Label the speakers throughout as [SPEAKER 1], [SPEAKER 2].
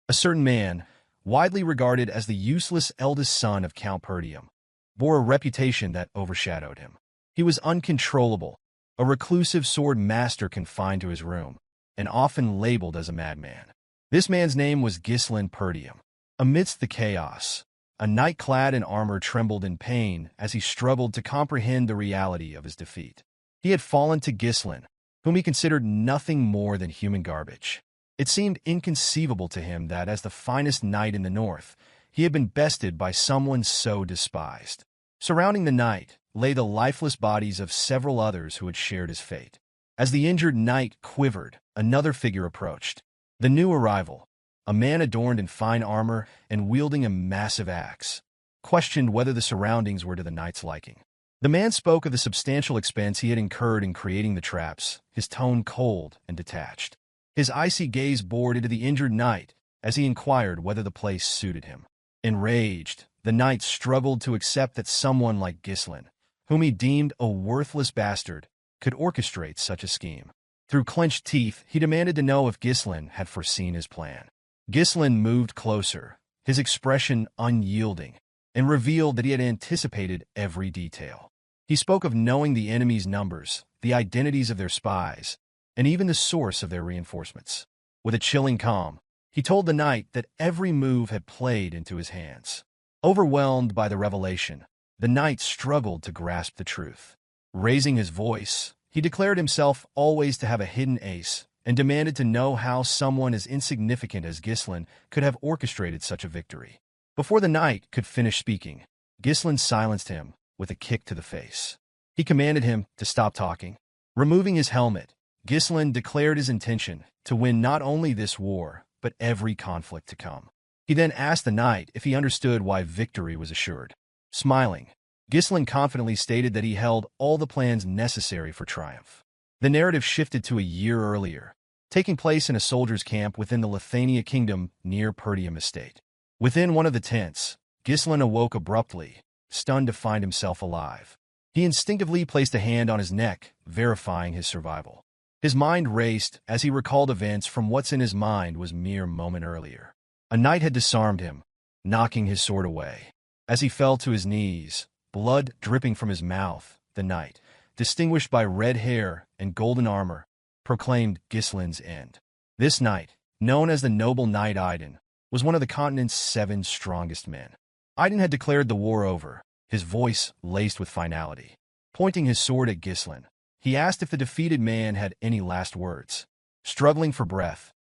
[SPEAKER 1] A certain man, widely regarded as the useless eldest son of Count Perdium, bore a reputation that overshadowed him. He was uncontrollable, a reclusive sword master confined to his room, and often labeled as a madman. This man's name was Ghislain Perdium. Amidst the chaos, a knight clad in armor trembled in pain as he struggled to comprehend the reality of his defeat. He had fallen to Ghislain, whom he considered nothing more than human garbage. It seemed inconceivable to him that, as the finest knight in the north, he had been bested by someone so despised. Surrounding the knight lay the lifeless bodies of several others who had shared his fate. As the injured knight quivered, another figure approached. The new arrival, a man adorned in fine armor and wielding a massive axe, questioned whether the surroundings were to the knight's liking. The man spoke of the substantial expense he had incurred in creating the traps, his tone cold and detached. His icy gaze bored into the injured knight as he inquired whether the place suited him. Enraged, the knight struggled to accept that someone like Ghislain, whom he deemed a worthless bastard, could orchestrate such a scheme. Through clenched teeth, he demanded to know if Ghislain had foreseen his plan. Ghislain moved closer, his expression unyielding, and revealed that he had anticipated every detail. He spoke of knowing the enemy's numbers, the identities of their spies, and even the source of their reinforcements. With a chilling calm, he told the knight that every move had played into his hands. Overwhelmed by the revelation, the knight struggled to grasp the truth. Raising his voice, he declared himself always to have a hidden ace and demanded to know how someone as insignificant as Ghislain could have orchestrated such a victory. Before the knight could finish speaking, Ghislain silenced him with a kick to the face. He commanded him to stop talking. Removing his helmet, Ghislain declared his intention to win not only this war, but every conflict to come. He then asked the knight if he understood why victory was assured. Smiling, Ghislain confidently stated that he held all the plans necessary for triumph. The narrative shifted to a year earlier, taking place in a soldier's camp within the Lithuania kingdom near Perdium estate. Within one of the tents, Ghislain awoke abruptly, stunned to find himself alive. He instinctively placed a hand on his neck, verifying his survival. His mind raced as he recalled events from what's in his mind was mere moment earlier. A knight had disarmed him, knocking his sword away. As he fell to his knees, blood dripping from his mouth, the knight, distinguished by red hair and golden armor, proclaimed Ghislain's end. This knight, known as the noble knight Idun, was one of the continent's 7 strongest men. Idun had declared the war over, his voice laced with finality. Pointing his sword at Ghislain, he asked if the defeated man had any last words. Struggling for breath,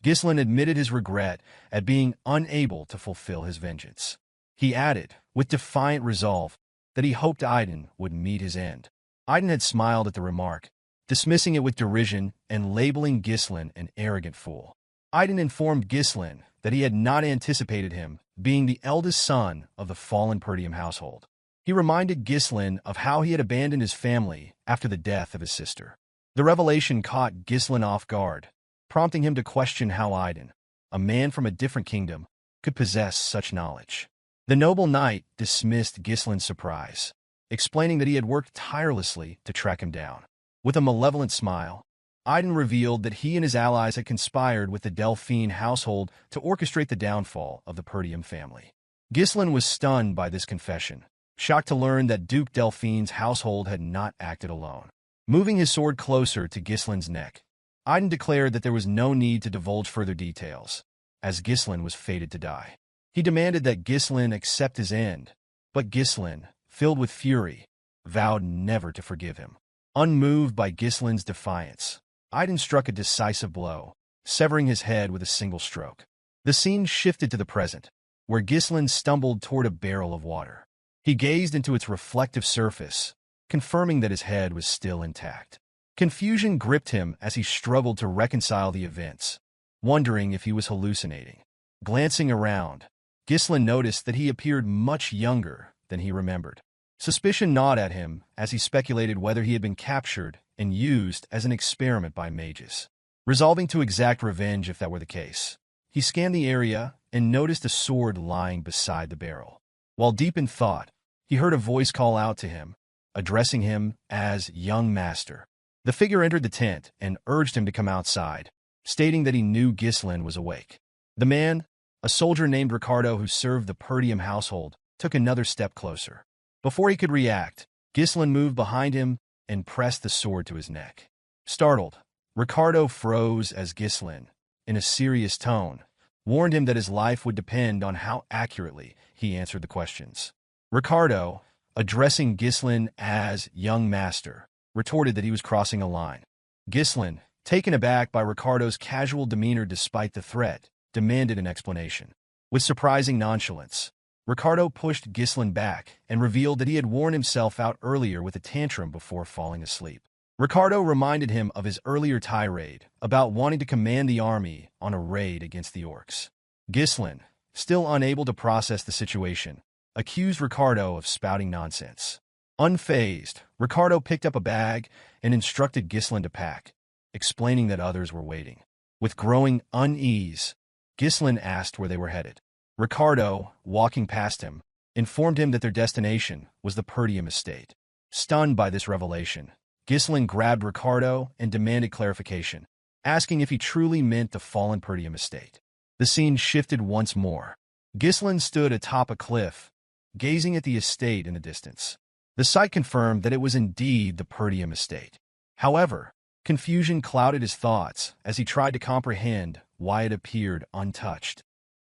[SPEAKER 1] Ghislain admitted his regret at being unable to fulfill his vengeance. He added, with defiant resolve, that he hoped Idun would meet his end. Idun had smiled at the remark, dismissing it with derision and labeling Ghislain an arrogant fool. Idun informed Ghislain that he had not anticipated him being the eldest son of the fallen Perdium household. He reminded Ghislain of how he had abandoned his family after the death of his sister. The revelation caught Ghislain off guard, prompting him to question how Idun, a man from a different kingdom, could possess such knowledge. The noble knight dismissed Ghislain's surprise, explaining that he had worked tirelessly to track him down. With a malevolent smile, Idun revealed that he and his allies had conspired with the Delphine household to orchestrate the downfall of the Perdium family. Ghislain was stunned by this confession, shocked to learn that Duke Delphine's household had not acted alone. Moving his sword closer to Ghislain's neck, Idun declared that there was no need to divulge further details, as Ghislain was fated to die. He demanded that Ghislain accept his end, but Ghislain, filled with fury, vowed never to forgive him. Unmoved by Ghislain's defiance, Idun struck a decisive blow, severing his head with a single stroke. The scene shifted to the present, where Ghislain stumbled toward a barrel of water. He gazed into its reflective surface, confirming that his head was still intact. Confusion gripped him as he struggled to reconcile the events, wondering if he was hallucinating. Glancing around, Ghislain noticed that he appeared much younger than he remembered. Suspicion gnawed at him as he speculated whether he had been captured and used as an experiment by mages. Resolving to exact revenge if that were the case, he scanned the area and noticed a sword lying beside the barrel. While deep in thought, he heard a voice call out to him, addressing him as young master. The figure entered the tent and urged him to come outside, stating that he knew Ghislain was awake. The man, A soldier named Ricardo who served the Perdium household took another step closer. Before he could react, Ghislain moved behind him and pressed the sword to his neck. Startled, Ricardo froze as Ghislain, in a serious tone, warned him that his life would depend on how accurately he answered the questions. Ricardo, addressing Ghislain as young master, retorted that he was crossing a line. Ghislain, taken aback by Ricardo's casual demeanor despite the threat, demanded an explanation. With surprising nonchalance, Ricardo pushed Ghislain back and revealed that he had worn himself out earlier with a tantrum before falling asleep. Ricardo reminded him of his earlier tirade about wanting to command the army on a raid against the orcs. Ghislain, still unable to process the situation, accused Ricardo of spouting nonsense. Unfazed, Ricardo picked up a bag and instructed Ghislain to pack, explaining that others were waiting. With growing unease, Ghislain asked where they were headed. Ricardo, walking past him, informed him that their destination was the Perdium estate. Stunned by this revelation, Ghislain grabbed Ricardo and demanded clarification, asking if he truly meant the fallen Perdium estate. The scene shifted once more. Ghislain stood atop a cliff, gazing at the estate in the distance. The sight confirmed that it was indeed the Perdium estate. However, confusion clouded his thoughts as he tried to comprehend why it appeared untouched.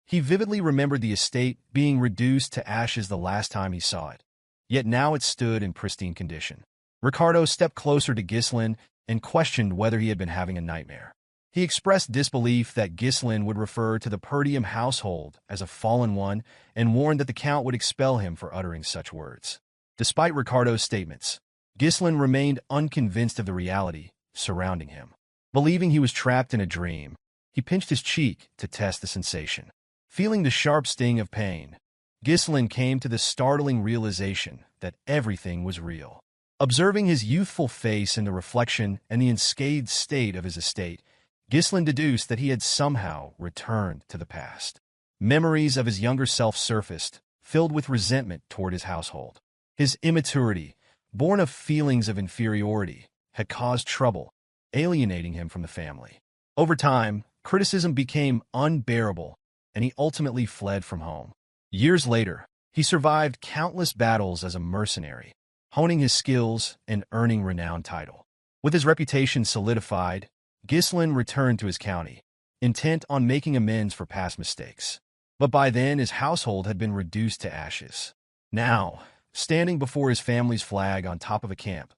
[SPEAKER 1] He vividly remembered the estate being reduced to ashes the last time he saw it, yet now it stood in pristine condition. Ricardo stepped closer to Ghislain and questioned whether he had been having a nightmare. He expressed disbelief that Ghislain would refer to the Perdium household as a fallen one and warned that the Count would expel him for uttering such words. Despite Ricardo's statements, Ghislain remained unconvinced of the reality surrounding him. Believing he was trapped in a dream, he pinched his cheek to test the sensation. Feeling the sharp sting of pain, Ghislain came to the startling realization that everything was real. Observing his youthful face in the reflection and the unscathed state of his estate, Ghislain deduced that he had somehow returned to the past. Memories of his younger self surfaced, filled with resentment toward his household. His immaturity, born of feelings of inferiority, had caused trouble, alienating him from the family. Over time, criticism became unbearable, and he ultimately fled from home. Years later, he survived countless battles as a mercenary, honing his skills and earning renowned title. With his reputation solidified, Ghislain returned to his county, intent on making amends for past mistakes. But by then, his household had been reduced to ashes. Now, standing before his family's flag on top of a camp,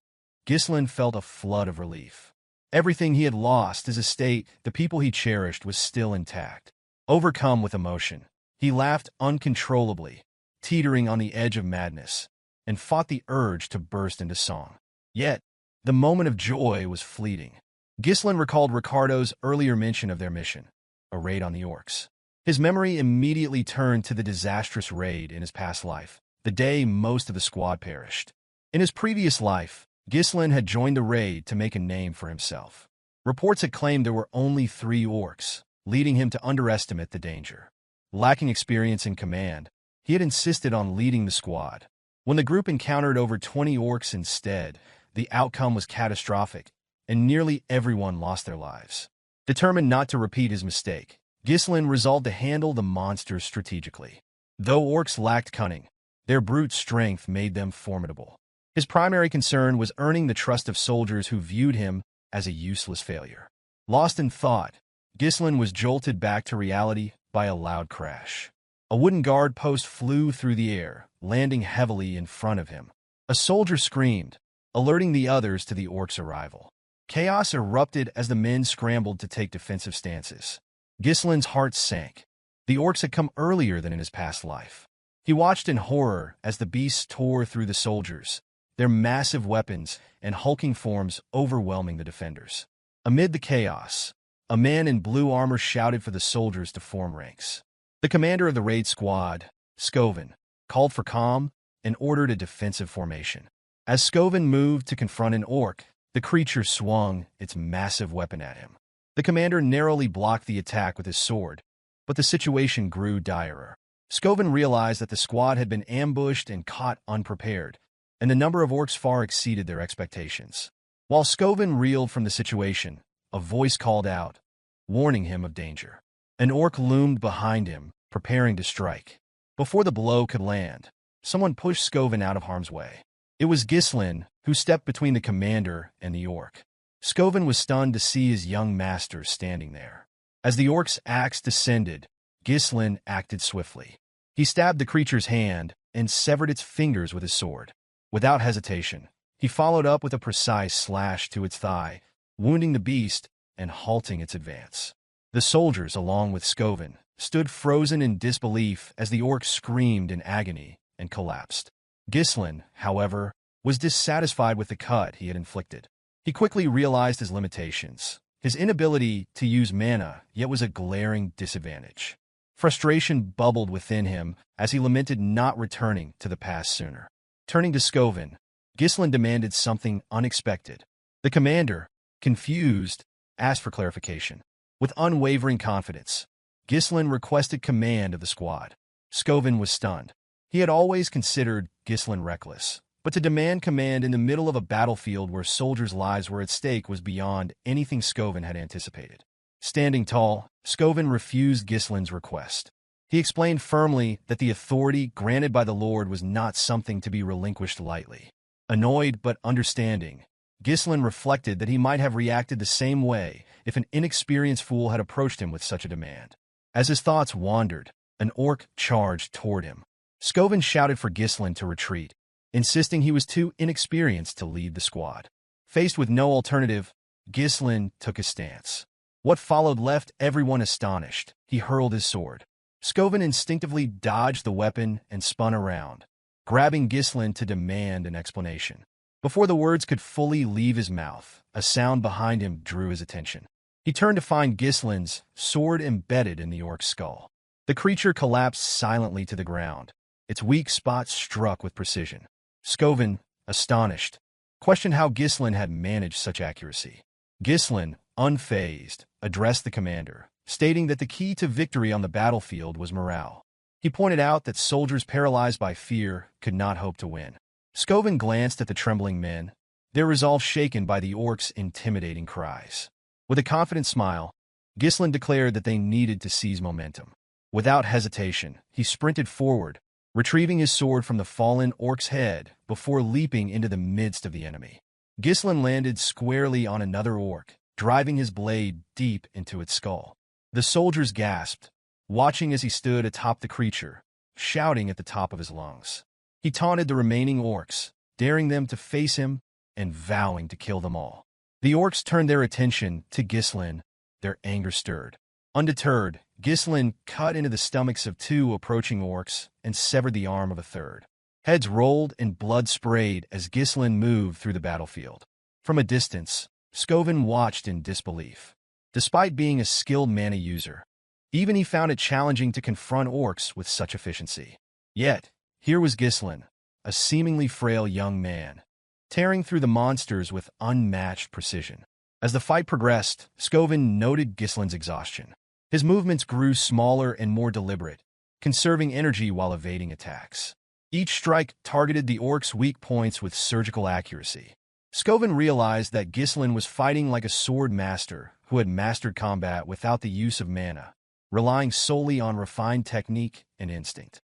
[SPEAKER 1] Ghislain felt a flood of relief. Everything he had lost, his estate, the people he cherished, was still intact. Overcome with emotion, he laughed uncontrollably, teetering on the edge of madness, and fought the urge to burst into song. Yet, the moment of joy was fleeting. Ghislain recalled Ricardo's earlier mention of their mission, a raid on the orcs. His memory immediately turned to the disastrous raid in his past life, the day most of the squad perished. In his previous life, Ghislain had joined the raid to make a name for himself. Reports had claimed there were only 3 orcs, leading him to underestimate the danger. Lacking experience in command, he had insisted on leading the squad. When the group encountered over 20 orcs instead, the outcome was catastrophic, and nearly everyone lost their lives. Determined not to repeat his mistake, Ghislain resolved to handle the monsters strategically. Though orcs lacked cunning, their brute strength made them formidable. His primary concern was earning the trust of soldiers who viewed him as a useless failure. Lost in thought, Ghislain was jolted back to reality by a loud crash. A wooden guard post flew through the air, landing heavily in front of him. A soldier screamed, alerting the others to the orcs' arrival. Chaos erupted as the men scrambled to take defensive stances. Ghislain's heart sank. The orcs had come earlier than in his past life. He watched in horror as the beasts tore through the soldiers, their massive weapons and hulking forms overwhelming the defenders. Amid the chaos, a man in blue armor shouted for the soldiers to form ranks. The commander of the raid squad, Scoven, called for calm and ordered a defensive formation. As Scoven moved to confront an orc, the creature swung its massive weapon at him. The commander narrowly blocked the attack with his sword, but the situation grew direr. Scoven realized that the squad had been ambushed and caught unprepared, and the number of orcs far exceeded their expectations. While Scoven reeled from the situation, a voice called out, warning him of danger. An orc loomed behind him, preparing to strike. Before the blow could land, someone pushed Skovin out of harm's way. It was Ghislain, who stepped between the commander and the orc. Skovin was stunned to see his young master standing there. As the orc's axe descended, Ghislain acted swiftly. He stabbed the creature's hand and severed its fingers with his sword. Without hesitation, he followed up with a precise slash to its thigh, wounding the beast and halting its advance. The soldiers, along with Skovin, stood frozen in disbelief as the orc screamed in agony and collapsed. Ghislain, however, was dissatisfied with the cut he had inflicted. He quickly realized his limitations. His inability to use mana yet was a glaring disadvantage. Frustration bubbled within him as he lamented not returning to the past sooner. Turning to Skovin, Ghislain demanded something unexpected. The commander, confused, asked for clarification. With unwavering confidence, Ghislain requested command of the squad. Skovin was stunned. He had always considered Ghislain reckless, but to demand command in the middle of a battlefield where soldiers' lives were at stake was beyond anything Skovin had anticipated. Standing tall, Skovin refused Ghislain's request. He explained firmly that the authority granted by the Lord was not something to be relinquished lightly. Annoyed but understanding, Ghislain reflected that he might have reacted the same way if an inexperienced fool had approached him with such a demand. As his thoughts wandered, an orc charged toward him. Skovin shouted for Ghislain to retreat, insisting he was too inexperienced to lead the squad. Faced with no alternative, Ghislain took his stance. What followed left everyone astonished. He hurled his sword. Skovin instinctively dodged the weapon and spun around, grabbing Ghislain to demand an explanation. Before the words could fully leave his mouth, a sound behind him drew his attention. He turned to find Ghislain's sword embedded in the orc's skull. The creature collapsed silently to the ground, its weak spot struck with precision. Skovin, astonished, questioned how Ghislain had managed such accuracy. Ghislain, unfazed, addressed the commander, stating that the key to victory on the battlefield was morale. He pointed out that soldiers paralyzed by fear could not hope to win. Skovin glanced at the trembling men, their resolve shaken by the orcs' intimidating cries. With a confident smile, Ghislain declared that they needed to seize momentum. Without hesitation, he sprinted forward, retrieving his sword from the fallen orc's head before leaping into the midst of the enemy. Ghislain landed squarely on another orc, driving his blade deep into its skull. The soldiers gasped, watching as he stood atop the creature, shouting at the top of his lungs. He taunted the remaining orcs, daring them to face him and vowing to kill them all. The orcs turned their attention to Ghislain, their anger stirred. Undeterred, Ghislain cut into the stomachs of two approaching orcs and severed the arm of a third. Heads rolled and blood sprayed as Ghislain moved through the battlefield. From a distance, Skovin watched in disbelief. Despite being a skilled mana user, even he found it challenging to confront orcs with such efficiency. Yet, here was Ghislain, a seemingly frail young man, tearing through the monsters with unmatched precision. As the fight progressed, Skovin noted Ghislain's exhaustion. His movements grew smaller and more deliberate, conserving energy while evading attacks. Each strike targeted the orc's weak points with surgical accuracy. Skovin realized that Ghislain was fighting like a sword master who had mastered combat without the use of mana, relying solely on refined technique and instinct.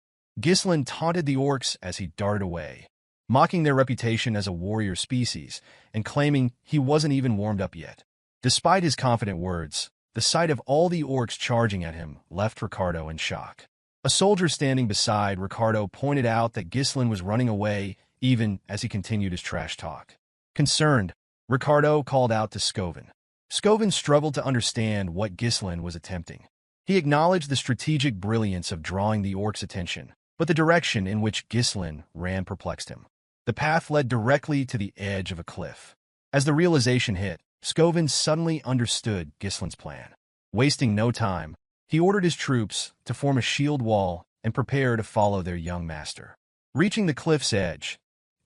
[SPEAKER 1] Ghislain taunted the orcs as he darted away, mocking their reputation as a warrior species and claiming he wasn't even warmed up yet. Despite his confident words, the sight of all the orcs charging at him left Ricardo in shock. A soldier standing beside Ricardo pointed out that Ghislain was running away even as he continued his trash talk. Concerned, Ricardo called out to Skovin. Skovin struggled to understand what Ghislain was attempting. He acknowledged the strategic brilliance of drawing the orcs' attention, but the direction in which Ghislain ran perplexed him. The path led directly to the edge of a cliff. As the realization hit, Skovin suddenly understood Ghislain's plan. Wasting no time, he ordered his troops to form a shield wall and prepare to follow their young master. Reaching the cliff's edge,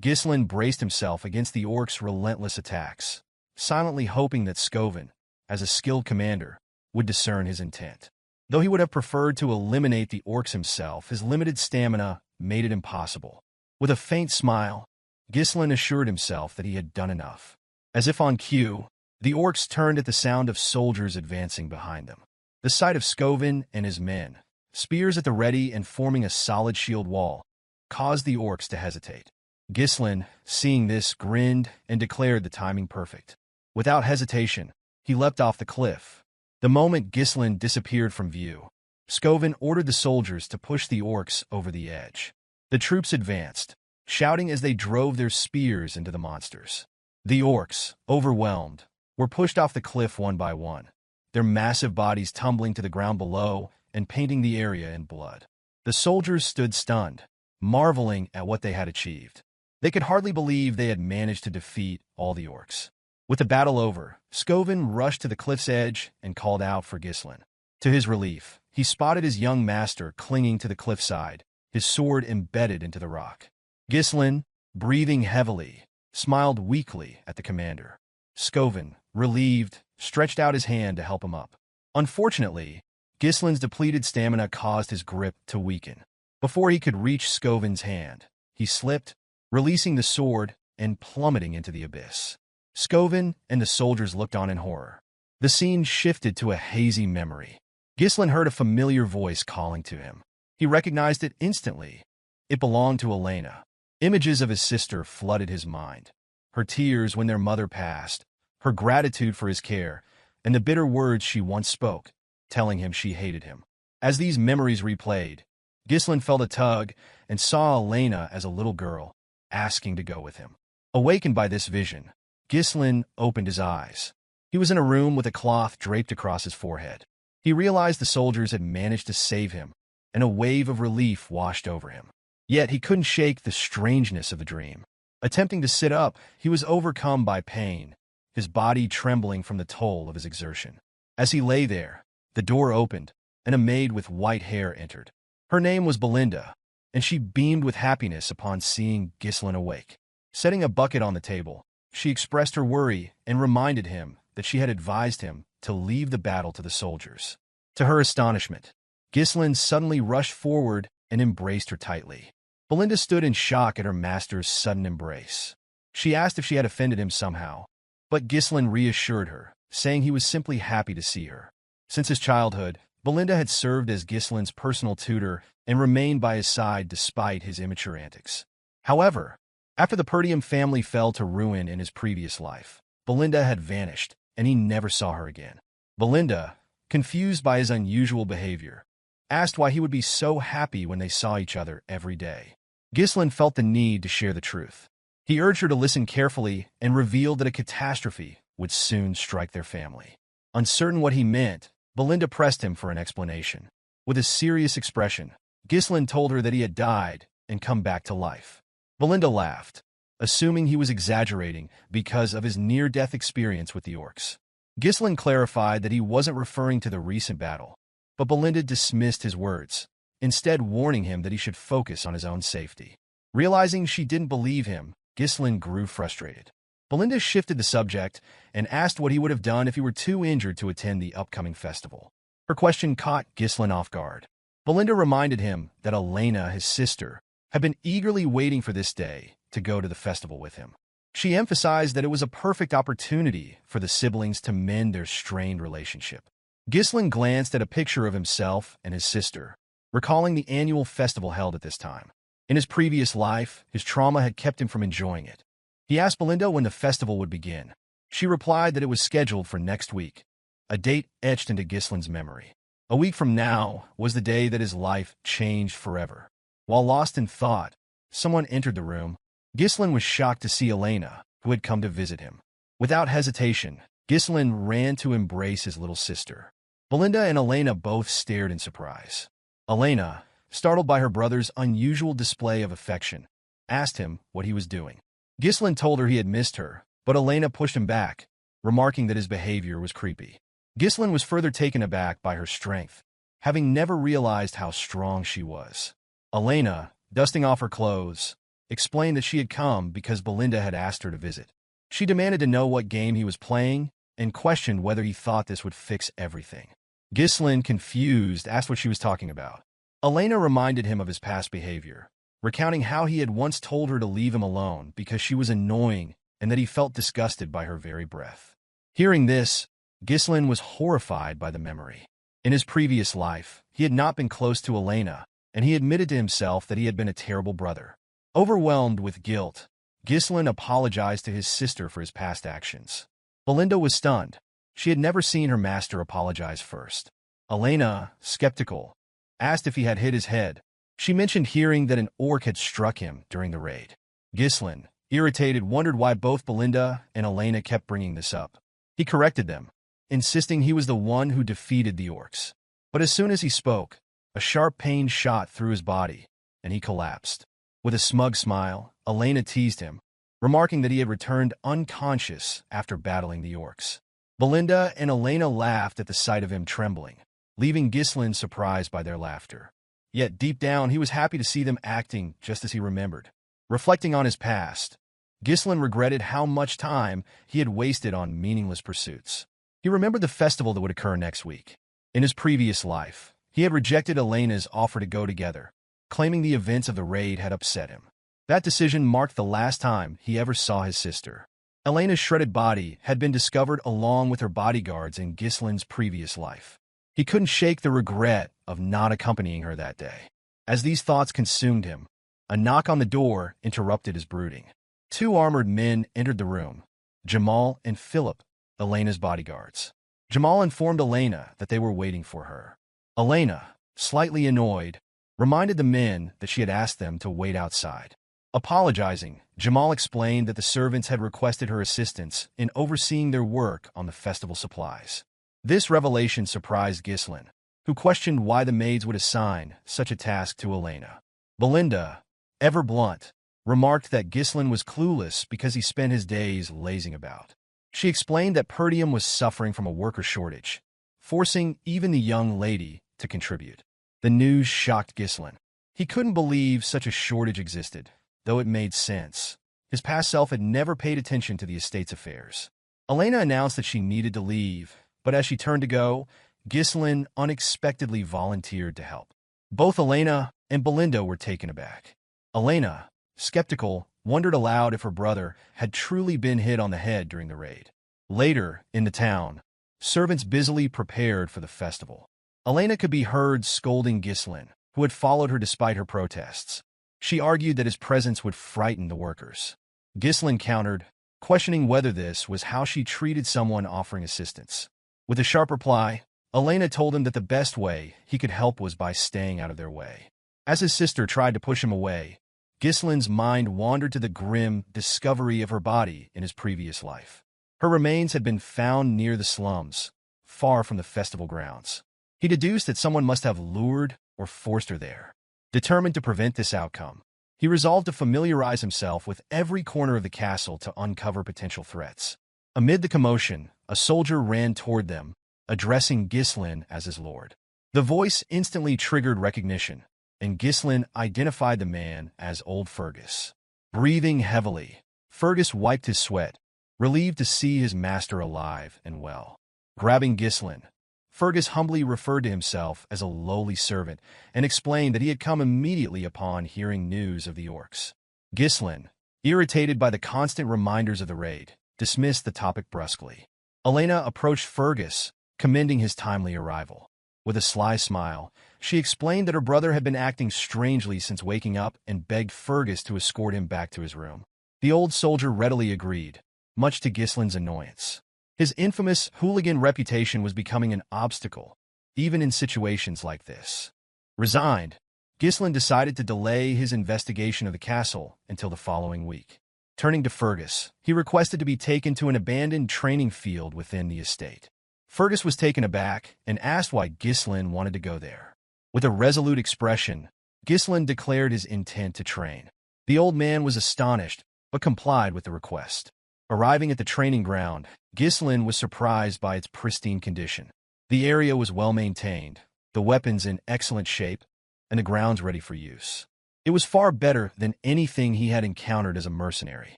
[SPEAKER 1] Ghislain braced himself against the orcs' relentless attacks, silently hoping that Skovin, as a skilled commander, would discern his intent. Though he would have preferred to eliminate the orcs himself, his limited stamina made it impossible. With a faint smile, Ghislain assured himself that he had done enough. As if on cue, the orcs turned at the sound of soldiers advancing behind them. The sight of Skovin and his men spears at the ready and forming a solid shield wall, caused the orcs to hesitate. Ghislain, seeing this, grinned and declared the timing perfect. Without hesitation, he leapt off the cliff. The moment Ghislain disappeared from view, Scovin ordered the soldiers to push the orcs over the edge. The troops advanced, shouting as they drove their spears into the monsters. The orcs, overwhelmed, were pushed off the cliff one by one, their massive bodies tumbling to the ground below and painting the area in blood. The soldiers stood stunned, marveling at what they had achieved. They could hardly believe they had managed to defeat all the orcs. With the battle over, Scovin rushed to the cliff's edge and called out for Ghislain. To his relief, he spotted his young master clinging to the cliffside, his sword embedded into the rock. Ghislain, breathing heavily, smiled weakly at the commander. Scovin, relieved, stretched out his hand to help him up. Unfortunately, Ghislain's depleted stamina caused his grip to weaken. Before he could reach Scovin's hand, he slipped, releasing the sword and plummeting into the abyss. Scovin and the soldiers looked on in horror. The scene shifted to a hazy memory. Ghislain heard a familiar voice calling to him. He recognized it instantly. It belonged to Elena. Images of his sister flooded his mind. Her tears when their mother passed, her gratitude for his care, and the bitter words she once spoke, telling him she hated him. As these memories replayed, Ghislain felt a tug and saw Elena as a little girl, asking to go with him. Awakened by this vision, Ghislain opened his eyes. He was in a room with a cloth draped across his forehead. He realized the soldiers had managed to save him, and a wave of relief washed over him. Yet he couldn't shake the strangeness of the dream. Attempting to sit up, he was overcome by pain, his body trembling from the toll of his exertion. As he lay there, the door opened, and a maid with white hair entered. Her name was Belinda, and she beamed with happiness upon seeing Ghislain awake. Setting a bucket on the table, she expressed her worry and reminded him that she had advised him to leave the battle to the soldiers. To her astonishment, Ghislain suddenly rushed forward and embraced her tightly. Belinda stood in shock at her master's sudden embrace. She asked if she had offended him somehow, but Ghislain reassured her, saying he was simply happy to see her. Since his childhood, Belinda had served as Ghislain's personal tutor and remained by his side despite his immature antics. However, after the Perdium family fell to ruin in his previous life, Belinda had vanished, and he never saw her again. Belinda, confused by his unusual behavior, asked why he would be so happy when they saw each other every day. Ghislain felt the need to share the truth. He urged her to listen carefully and revealed that a catastrophe would soon strike their family. Uncertain what he meant, Belinda pressed him for an explanation. With a serious expression, Ghislain told her that he had died and come back to life. Belinda laughed, assuming he was exaggerating because of his near-death experience with the orcs. Ghislain clarified that he wasn't referring to the recent battle, but Belinda dismissed his words, instead warning him that he should focus on his own safety. Realizing she didn't believe him, Ghislain grew frustrated. Belinda shifted the subject and asked what he would have done if he were too injured to attend the upcoming festival. Her question caught Ghislain off guard. Belinda reminded him that Elena, his sister, had been eagerly waiting for this day to go to the festival with him. She emphasized that it was a perfect opportunity for the siblings to mend their strained relationship. Ghislain glanced at a picture of himself and his sister, recalling the annual festival held at this time. In his previous life, his trauma had kept him from enjoying it. He asked Belinda when the festival would begin. She replied that it was scheduled for next week, a date etched into Ghislain's memory. A week from now was the day that his life changed forever. While lost in thought, someone entered the room. Ghislain was shocked to see Elena, who had come to visit him. Without hesitation, Ghislain ran to embrace his little sister. Belinda and Elena both stared in surprise. Elena, startled by her brother's unusual display of affection, asked him what he was doing. Ghislain told her he had missed her, but Elena pushed him back, remarking that his behavior was creepy. Ghislain was further taken aback by her strength, having never realized how strong she was. Elena, dusting off her clothes, explained that she had come because Belinda had asked her to visit. She demanded to know what game he was playing and questioned whether he thought this would fix everything. Ghislain, confused, asked what she was talking about. Elena reminded him of his past behavior, recounting how he had once told her to leave him alone because she was annoying and that he felt disgusted by her very breath. Hearing this, Ghislain was horrified by the memory. In his previous life, he had not been close to Elena, and he admitted to himself that he had been a terrible brother. Overwhelmed with guilt, Ghislain apologized to his sister for his past actions. Belinda was stunned. She had never seen her master apologize first. Elena, skeptical, asked if he had hit his head. She mentioned hearing that an orc had struck him during the raid. Ghislain, irritated, wondered why both Belinda and Elena kept bringing this up. He corrected them, insisting he was the one who defeated the orcs. But as soon as he spoke, a sharp pain shot through his body, and he collapsed. With a smug smile, Elena teased him, remarking that he had returned unconscious after battling the orcs. Belinda and Elena laughed at the sight of him trembling, leaving Ghislain surprised by their laughter. Yet deep down, he was happy to see them acting just as he remembered. Reflecting on his past, Ghislain regretted how much time he had wasted on meaningless pursuits. He remembered the festival that would occur next week. In his previous life, he had rejected Elena's offer to go together, claiming the events of the raid had upset him. That decision marked the last time he ever saw his sister. Elena's shredded body had been discovered along with her bodyguards in Ghislain's previous life. He couldn't shake the regret of not accompanying her that day. As these thoughts consumed him, a knock on the door interrupted his brooding. Two armored men entered the room, Jamal and Philip, Elena's bodyguards. Jamal informed Elena that they were waiting for her. Elena, slightly annoyed, reminded the men that she had asked them to wait outside. Apologizing, Jamal explained that the servants had requested her assistance in overseeing their work on the festival supplies. This revelation surprised Ghislain, who questioned why the maids would assign such a task to Elena. Belinda, ever blunt, remarked that Ghislain was clueless because he spent his days lazing about. She explained that Perdium was suffering from a worker shortage, forcing even the young lady to contribute. The news shocked Ghislain. He couldn't believe such a shortage existed, though it made sense. His past self had never paid attention to the estate's affairs. Elena announced that she needed to leave, but as she turned to go, Ghislain unexpectedly volunteered to help. Both Elena and Belinda were taken aback. Elena, skeptical, wondered aloud if her brother had truly been hit on the head during the raid. Later, in the town, servants busily prepared for the festival. Elena could be heard scolding Ghislain, who had followed her despite her protests. She argued that his presence would frighten the workers. Ghislain countered, questioning whether this was how she treated someone offering assistance. With a sharp reply, Elena told him that the best way he could help was by staying out of their way. As his sister tried to push him away, Ghislain's mind wandered to the grim discovery of her body in his previous life. Her remains had been found near the slums, far from the festival grounds. He deduced that someone must have lured or forced her there. Determined to prevent this outcome, he resolved to familiarize himself with every corner of the castle to uncover potential threats. Amid the commotion, a soldier ran toward them, addressing Ghislain as his lord. The voice instantly triggered recognition, and Ghislain identified the man as old Fergus. Breathing heavily, Fergus wiped his sweat, relieved to see his master alive and well. Grabbing Ghislain, Fergus humbly referred to himself as a lowly servant and explained that he had come immediately upon hearing news of the orcs. Ghislain, irritated by the constant reminders of the raid, dismissed the topic brusquely. Elena approached Fergus, commending his timely arrival. With a sly smile, she explained that her brother had been acting strangely since waking up and begged Fergus to escort him back to his room. The old soldier readily agreed, much to Ghislain's annoyance. His infamous hooligan reputation was becoming an obstacle, even in situations like this. Resigned, Ghislain decided to delay his investigation of the castle until the following week. Turning to Fergus, he requested to be taken to an abandoned training field within the estate. Fergus was taken aback and asked why Ghislain wanted to go there. With a resolute expression, Ghislain declared his intent to train. The old man was astonished, but complied with the request. Arriving at the training ground, Ghislain was surprised by its pristine condition. The area was well maintained, the weapons in excellent shape, and the grounds ready for use. It was far better than anything he had encountered as a mercenary.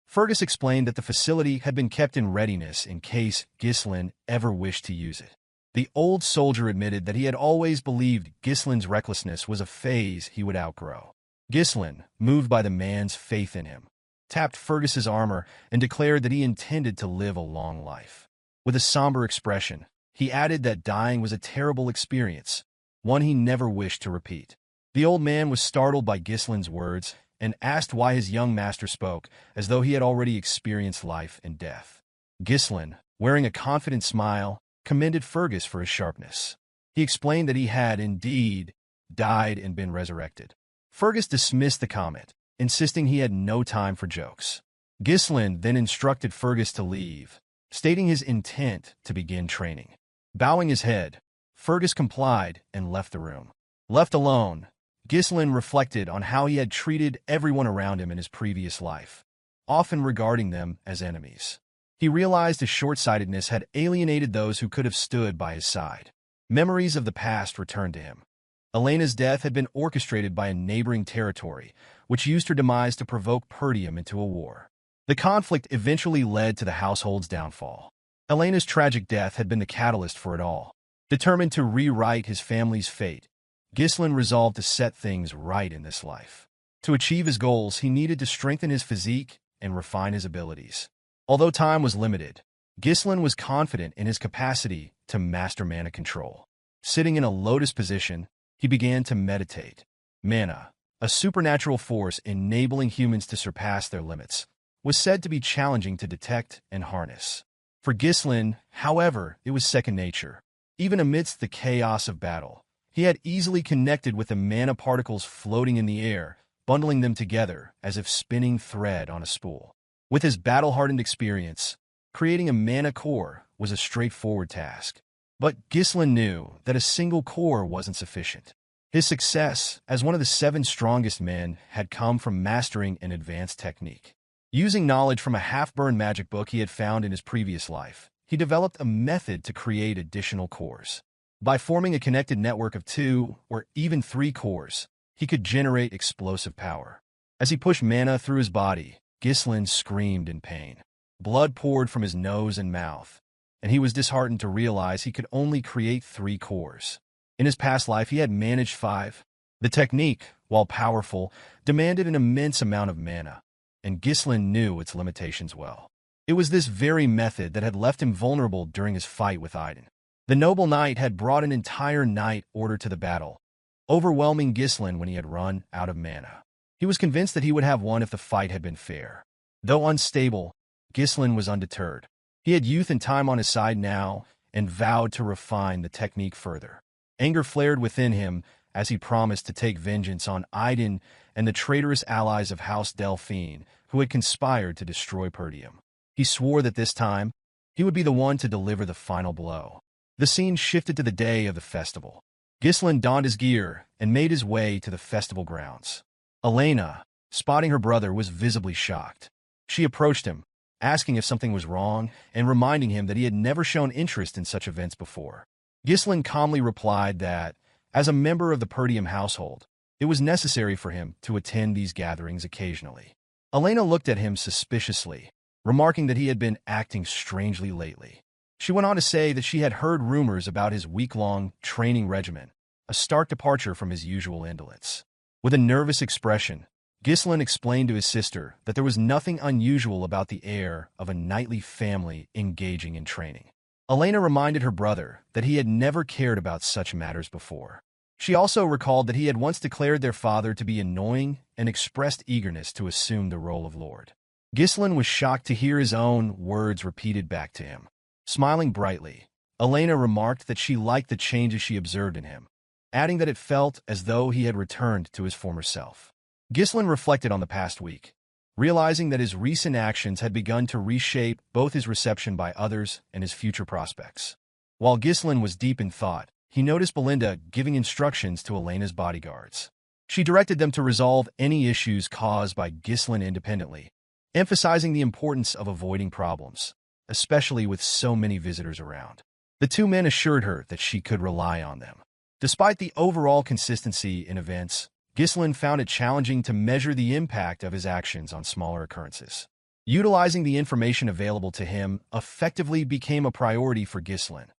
[SPEAKER 1] Fergus explained that the facility had been kept in readiness in case Ghislain ever wished to use it. The old soldier admitted that he had always believed Ghislain's recklessness was a phase he would outgrow. Ghislain, moved by the man's faith in him, tapped Fergus's armor and declared that he intended to live a long life. With a somber expression, He added that dying was a terrible experience, one he never wished to repeat. The old man was startled by Ghislain's words and asked why his young master spoke as though he had already experienced life and death. Ghislain, wearing a confident smile, commended Fergus for his sharpness. He explained that he had indeed died and been resurrected. Fergus dismissed the comment, insisting he had no time for jokes. Ghislain then instructed Fergus to leave, stating his intent to begin training. Bowing his head, Fergus complied and left the room. Left alone, Ghislain reflected on how he had treated everyone around him in his previous life, often regarding them as enemies. He realized his short-sightedness had alienated those who could have stood by his side. Memories of the past returned to him. Elena's death had been orchestrated by a neighboring territory, which used her demise to provoke Perdium into a war. The conflict eventually led to the household's downfall. Elena's tragic death had been the catalyst for it all. Determined to rewrite his family's fate, Ghislain resolved to set things right in this life. To achieve his goals, he needed to strengthen his physique and refine his abilities. Although time was limited, Ghislain was confident in his capacity to master mana control. Sitting in a lotus position, he began to meditate. Mana, a supernatural force enabling humans to surpass their limits, was said to be challenging to detect and harness. For Ghislain, however, it was second nature. Even amidst the chaos of battle, he had easily connected with the mana particles floating in the air, bundling them together as if spinning thread on a spool. With his battle-hardened experience, creating a mana core was a straightforward task. But Ghislain knew that a single core wasn't sufficient. His success as one of the 7 strongest men had come from mastering an advanced technique. Using knowledge from a half-burned magic book he had found in his previous life, he developed a method to create additional cores. By forming a connected network of 2 or even 3 cores, he could generate explosive power. As he pushed mana through his body, Ghislain screamed in pain. Blood poured from his nose and mouth, and he was disheartened to realize he could only create 3 cores. In his past life, he had managed 5. The technique, while powerful, demanded an immense amount of mana, and Ghislain knew its limitations well. It was this very method that had left him vulnerable during his fight with Idun. The noble knight had brought an entire knight order to the battle, overwhelming Ghislain when he had run out of mana. He was convinced that he would have won if the fight had been fair. Though unstable, Ghislain was undeterred. He had youth and time on his side now, and vowed to refine the technique further. Anger flared within him as he promised to take vengeance on Idun and the traitorous allies of House Delphine who had conspired to destroy Perdium. He swore that this time, he would be the one to deliver the final blow. The scene shifted to the day of the festival. Ghislain donned his gear and made his way to the festival grounds. Elena, spotting her brother, was visibly shocked. She approached him, asking if something was wrong and reminding him that he had never shown interest in such events before. Ghislain calmly replied that, as a member of the Perdium household, it was necessary for him to attend these gatherings occasionally. Elena looked at him suspiciously, remarking that he had been acting strangely lately. She went on to say that she had heard rumors about his week-long training regimen, a stark departure from his usual indolence. With a nervous expression, Ghislain explained to his sister that there was nothing unusual about the heir of a knightly family engaging in training. Elena reminded her brother that he had never cared about such matters before. She also recalled that he had once declared their father to be annoying and expressed eagerness to assume the role of lord. Ghislain was shocked to hear his own words repeated back to him. Smiling brightly, Elena remarked that she liked the changes she observed in him, adding that it felt as though he had returned to his former self. Ghislain reflected on the past week, realizing that his recent actions had begun to reshape both his reception by others and his future prospects. While Ghislain was deep in thought, he noticed Belinda giving instructions to Elena's bodyguards. She directed them to resolve any issues caused by Ghislain independently, emphasizing the importance of avoiding problems, especially with so many visitors around. The 2 men assured her that she could rely on them. Despite the overall consistency in events, Ghislain found it challenging to measure the impact of his actions on smaller occurrences. Utilizing the information available to him effectively became a priority for Ghislain,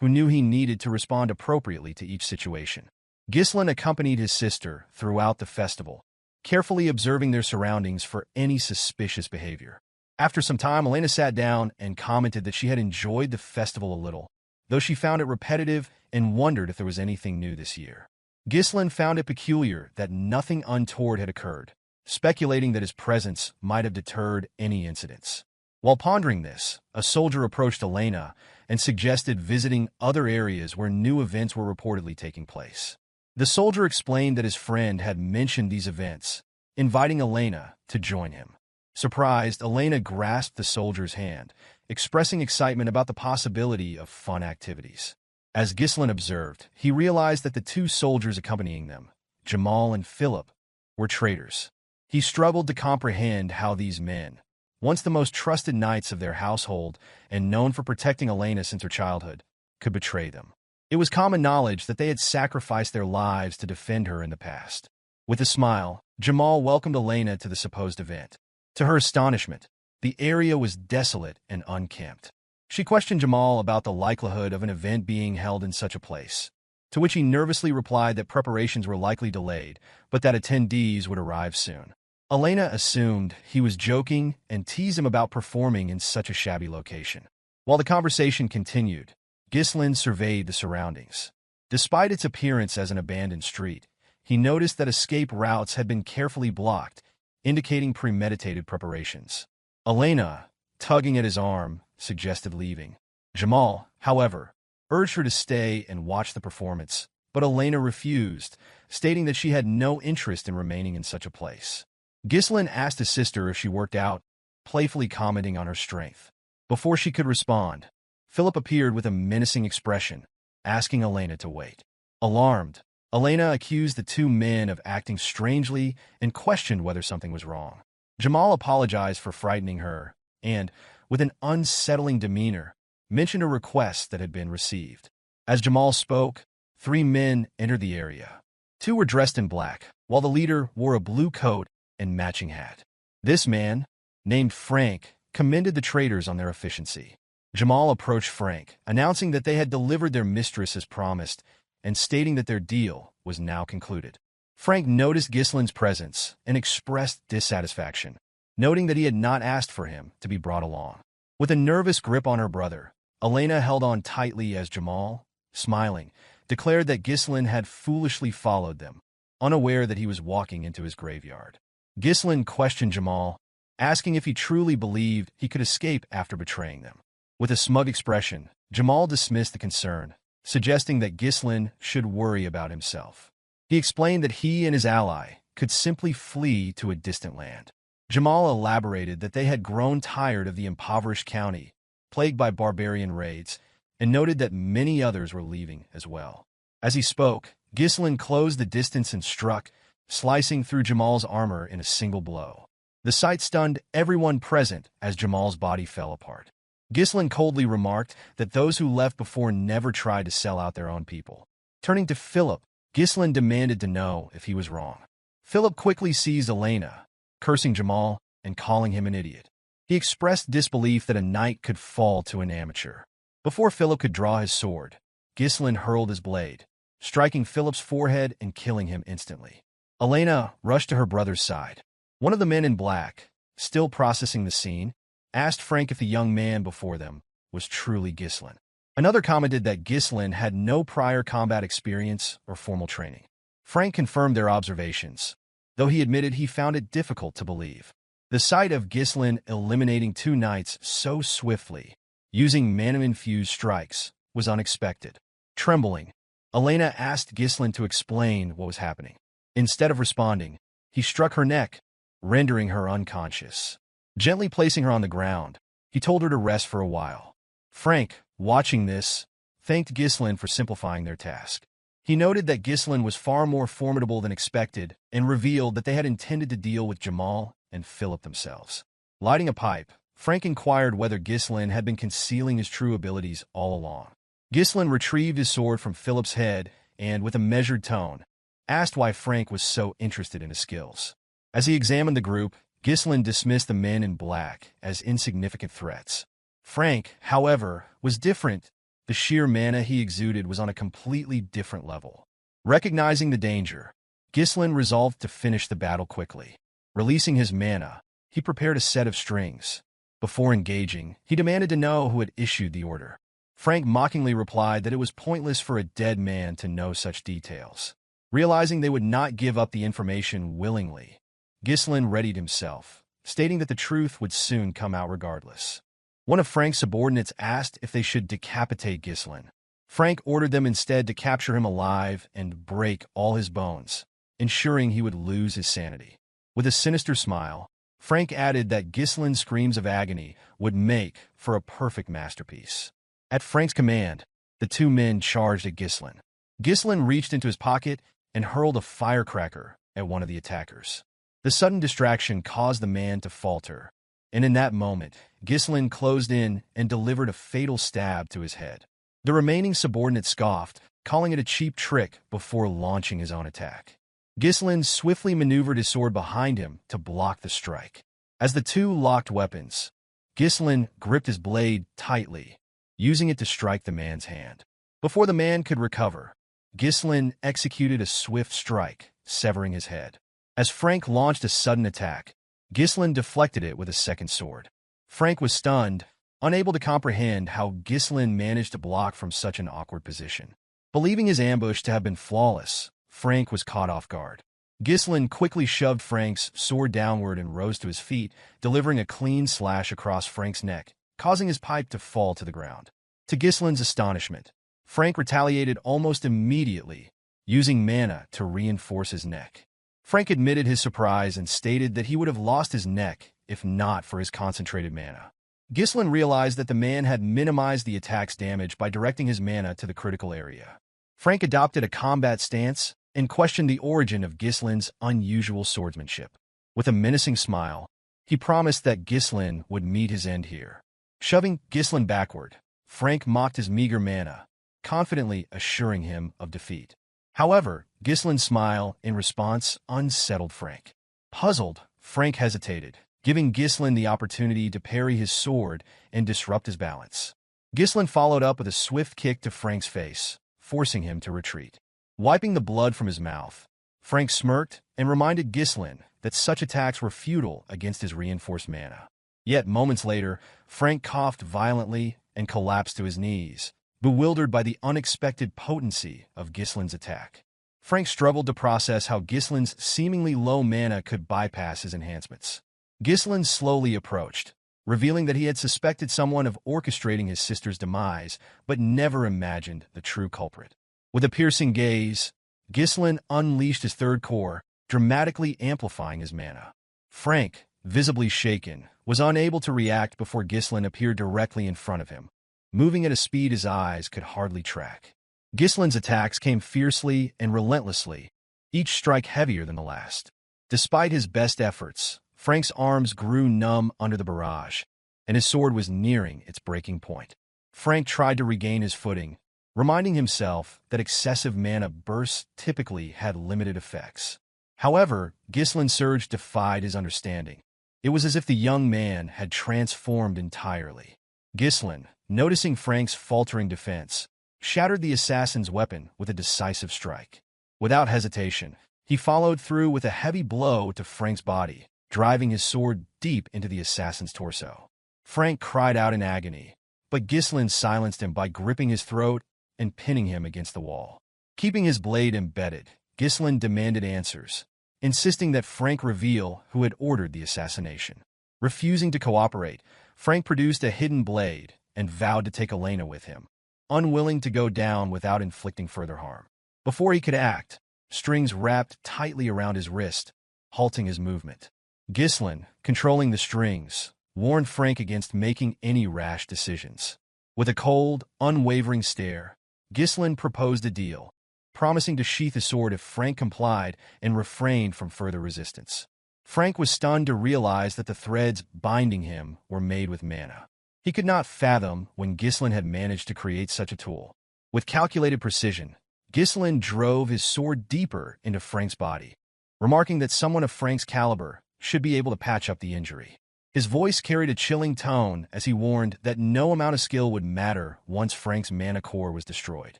[SPEAKER 1] who knew he needed to respond appropriately to each situation. Ghislain accompanied his sister throughout the festival, carefully observing their surroundings for any suspicious behavior. After some time, Elena sat down and commented that she had enjoyed the festival a little, though she found it repetitive and wondered if there was anything new this year. Ghislain found it peculiar that nothing untoward had occurred, speculating that his presence might have deterred any incidents. While pondering this, a soldier approached Elena and suggested visiting other areas where new events were reportedly taking place. The soldier explained that his friend had mentioned these events, inviting Elena to join him. Surprised, Elena grasped the soldier's hand, expressing excitement about the possibility of fun activities. As Ghislain observed, he realized that the two soldiers accompanying them, Jamal and Philip, were traitors. He struggled to comprehend how these men, once the most trusted knights of their household and known for protecting Elena since her childhood, could betray them. It was common knowledge that they had sacrificed their lives to defend her in the past. With a smile, Jamal welcomed Elena to the supposed event. To her astonishment, the area was desolate and unkempt. She questioned Jamal about the likelihood of an event being held in such a place, to which he nervously replied that preparations were likely delayed, but that attendees would arrive soon. Elena assumed he was joking and teased him about performing in such a shabby location. While the conversation continued, Ghislain surveyed the surroundings. Despite its appearance as an abandoned street, he noticed that escape routes had been carefully blocked, indicating premeditated preparations. Elena, tugging at his arm, suggested leaving. Jamal, however, urged her to stay and watch the performance, but Elena refused, stating that she had no interest in remaining in such a place. Ghislain asked his sister if she worked out, playfully commenting on her strength. Before she could respond, Philip appeared with a menacing expression, asking Elena to wait. Alarmed, Elena accused the two men of acting strangely and questioned whether something was wrong. Jamal apologized for frightening her and, with an unsettling demeanor, mentioned a request that had been received. As Jamal spoke, three men entered the area. Two were dressed in black, while the leader wore a blue coat and matching hat. This man, named Frank, commended the traders on their efficiency. Jamal approached Frank, announcing that they had delivered their mistress as promised and stating that their deal was now concluded. Frank noticed Ghislain's presence and expressed dissatisfaction, noting that he had not asked for him to be brought along. With a nervous grip on her brother, Elena held on tightly as Jamal, smiling, declared that Ghislain had foolishly followed them, unaware that he was walking into his graveyard. Ghislain questioned Jamal, asking if he truly believed he could escape after betraying them. With a smug expression, Jamal dismissed the concern, suggesting that Ghislain should worry about himself. He explained that he and his ally could simply flee to a distant land. Jamal elaborated that they had grown tired of the impoverished county, plagued by barbarian raids, and noted that many others were leaving as well. As he spoke, Ghislain closed the distance and struck, slicing through Jamal's armor in a single blow. The sight stunned everyone present as Jamal's body fell apart. Ghislain coldly remarked that those who left before never tried to sell out their own people. Turning to Philip, Ghislain demanded to know if he was wrong. Philip quickly seized Elena, cursing Jamal and calling him an idiot. He expressed disbelief that a knight could fall to an amateur. Before Philip could draw his sword, Ghislain hurled his blade, striking Philip's forehead and killing him instantly. Elena rushed to her brother's side. One of the men in black, still processing the scene, asked Frank if the young man before them was truly Ghislain. Another commented that Ghislain had no prior combat experience or formal training. Frank confirmed their observations, though he admitted he found it difficult to believe. The sight of Ghislain eliminating two knights so swiftly, using mana-infused strikes, was unexpected. Trembling, Elena asked Ghislain to explain what was happening. Instead of responding, he struck her neck, rendering her unconscious. Gently placing her on the ground, he told her to rest for a while. Frank, watching this, thanked Ghislain for simplifying their task. He noted that Ghislain was far more formidable than expected and revealed that they had intended to deal with Jamal and Philip themselves. Lighting a pipe, Frank inquired whether Ghislain had been concealing his true abilities all along. Ghislain retrieved his sword from Philip's head and, with a measured tone, asked why Frank was so interested in his skills. As he examined the group, Ghislain dismissed the men in black as insignificant threats. Frank, however, was different. The sheer mana he exuded was on a completely different level. Recognizing the danger, Ghislain resolved to finish the battle quickly. Releasing his mana, he prepared a set of strings. Before engaging, he demanded to know who had issued the order. Frank mockingly replied that it was pointless for a dead man to know such details. Realizing they would not give up the information willingly, Ghislain readied himself, stating that the truth would soon come out regardless. One of Frank's subordinates asked if they should decapitate Ghislain. Frank ordered them instead to capture him alive and break all his bones, ensuring he would lose his sanity. With a sinister smile, Frank added that Ghislain's screams of agony would make for a perfect masterpiece. At Frank's command, the two men charged at Ghislain. Ghislain reached into his pocket and hurled a firecracker at one of the attackers. The sudden distraction caused the man to falter, and in that moment, Ghislain closed in and delivered a fatal stab to his head. The remaining subordinate scoffed, calling it a cheap trick before launching his own attack. Ghislain swiftly maneuvered his sword behind him to block the strike. As the two locked weapons, Ghislain gripped his blade tightly, using it to strike the man's hand. Before the man could recover, Ghislain executed a swift strike, severing his head. As Frank launched a sudden attack, Ghislain deflected it with a second sword. Frank was stunned, unable to comprehend how Ghislain managed to block from such an awkward position. Believing his ambush to have been flawless, Frank was caught off guard. Ghislain quickly shoved Frank's sword downward and rose to his feet, delivering a clean slash across Frank's neck, causing his pipe to fall to the ground. To Ghislain's astonishment, Frank retaliated almost immediately, using mana to reinforce his neck. Frank admitted his surprise and stated that he would have lost his neck if not for his concentrated mana. Ghislain realized that the man had minimized the attack's damage by directing his mana to the critical area. Frank adopted a combat stance and questioned the origin of Ghislain's unusual swordsmanship. With a menacing smile, he promised that Ghislain would meet his end here. Shoving Ghislain backward, Frank mocked his meager mana, confidently assuring him of defeat. However, Ghislain's smile, in response, unsettled Frank. Puzzled, Frank hesitated, giving Ghislain the opportunity to parry his sword and disrupt his balance. Ghislain followed up with a swift kick to Frank's face, forcing him to retreat. Wiping the blood from his mouth, Frank smirked and reminded Ghislain that such attacks were futile against his reinforced mana. Yet moments later, Frank coughed violently and collapsed to his knees, bewildered by the unexpected potency of Ghislain's attack. Frank struggled to process how Ghislain's seemingly low mana could bypass his enhancements. Ghislain slowly approached, revealing that he had suspected someone of orchestrating his sister's demise, but never imagined the true culprit. With a piercing gaze, Ghislain unleashed his third core, dramatically amplifying his mana. Frank, visibly shaken, was unable to react before Ghislain appeared directly in front of him, moving at a speed his eyes could hardly track. Ghislain's attacks came fiercely and relentlessly, each strike heavier than the last. Despite his best efforts, Frank's arms grew numb under the barrage, and his sword was nearing its breaking point. Frank tried to regain his footing, reminding himself that excessive mana bursts typically had limited effects. However, Ghislain's surge defied his understanding. It was as if the young man had transformed entirely. Ghislain, noticing Frank's faltering defense, shattered the assassin's weapon with a decisive strike. Without hesitation, he followed through with a heavy blow to Frank's body, driving his sword deep into the assassin's torso. Frank cried out in agony, but Ghislain silenced him by gripping his throat and pinning him against the wall. Keeping his blade embedded, Ghislain demanded answers, insisting that Frank reveal who had ordered the assassination. Refusing to cooperate, Frank produced a hidden blade and vowed to take Elena with him, unwilling to go down without inflicting further harm. Before he could act, strings wrapped tightly around his wrist, halting his movement. Ghislain, controlling the strings, warned Frank against making any rash decisions. With a cold, unwavering stare, Ghislain proposed a deal, promising to sheath his sword if Frank complied and refrained from further resistance. Frank was stunned to realize that the threads binding him were made with mana. He could not fathom when Ghislain had managed to create such a tool. With calculated precision, Ghislain drove his sword deeper into Frank's body, remarking that someone of Frank's caliber should be able to patch up the injury. His voice carried a chilling tone as he warned that no amount of skill would matter once Frank's mana core was destroyed.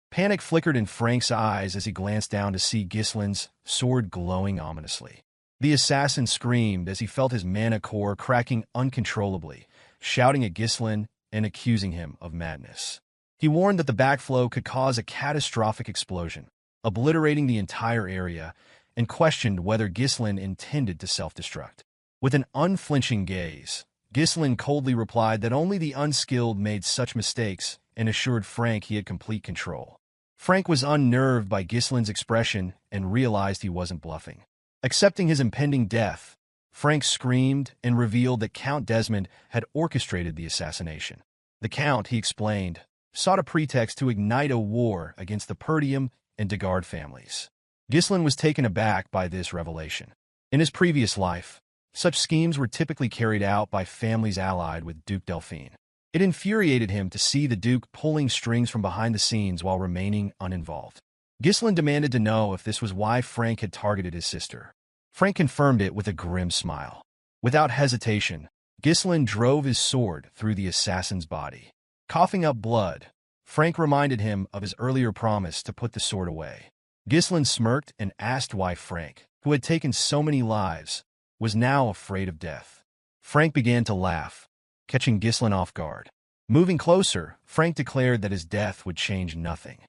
[SPEAKER 1] Panic flickered in Frank's eyes as he glanced down to see Ghislain's sword glowing ominously. The assassin screamed as he felt his mana core cracking uncontrollably, shouting at Ghislain and accusing him of madness. He warned that the backflow could cause a catastrophic explosion, obliterating the entire area, and questioned whether Ghislain intended to self-destruct. With an unflinching gaze, Ghislain coldly replied that only the unskilled made such mistakes and assured Frank he had complete control. Frank was unnerved by Ghislain's expression and realized he wasn't bluffing. Accepting his impending death, Frank screamed and revealed that Count Desmond had orchestrated the assassination. The Count, he explained, sought a pretext to ignite a war against the Perdium and Degard families. Ghislain was taken aback by this revelation. In his previous life, such schemes were typically carried out by families allied with Duke Delphine. It infuriated him to see the Duke pulling strings from behind the scenes while remaining uninvolved. Ghislain demanded to know if this was why Frank had targeted his sister. Frank confirmed it with a grim smile. Without hesitation, Ghislain drove his sword through the assassin's body. Coughing up blood, Frank reminded him of his earlier promise to put the sword away. Ghislain smirked and asked why Frank, who had taken so many lives, was now afraid of death. Frank began to laugh, catching Ghislain off guard. Moving closer, Frank declared that his death would change nothing.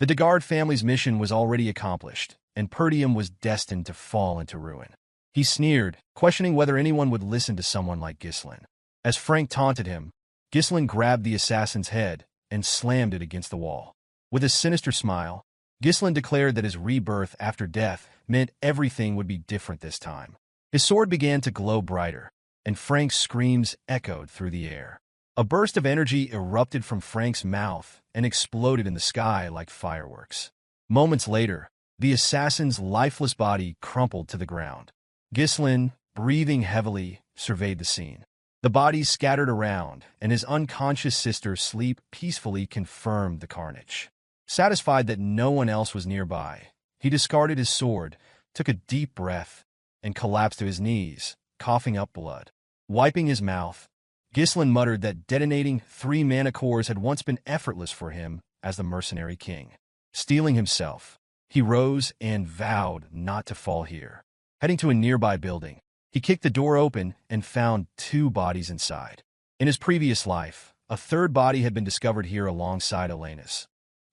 [SPEAKER 1] The Degard family's mission was already accomplished, and Perdium was destined to fall into ruin. He sneered, questioning whether anyone would listen to someone like Ghislain. As Frank taunted him, Ghislain grabbed the assassin's head and slammed it against the wall. With a sinister smile, Ghislain declared that his rebirth after death meant everything would be different this time. His sword began to glow brighter, and Frank's screams echoed through the air. A burst of energy erupted from Frank's mouth and exploded in the sky like fireworks. Moments later, the assassin's lifeless body crumpled to the ground. Ghislain, breathing heavily, surveyed the scene. The bodies scattered around, and his unconscious sister's sleep peacefully confirmed the carnage. Satisfied that no one else was nearby, he discarded his sword, took a deep breath, and collapsed to his knees, coughing up blood. Wiping his mouth, Ghislain muttered that detonating 3 mana cores had once been effortless for him as the Mercenary King. Steeling himself, he rose and vowed not to fall here. Heading to a nearby building, he kicked the door open and found 2 bodies inside. In his previous life, a 3rd body had been discovered here alongside Elena's.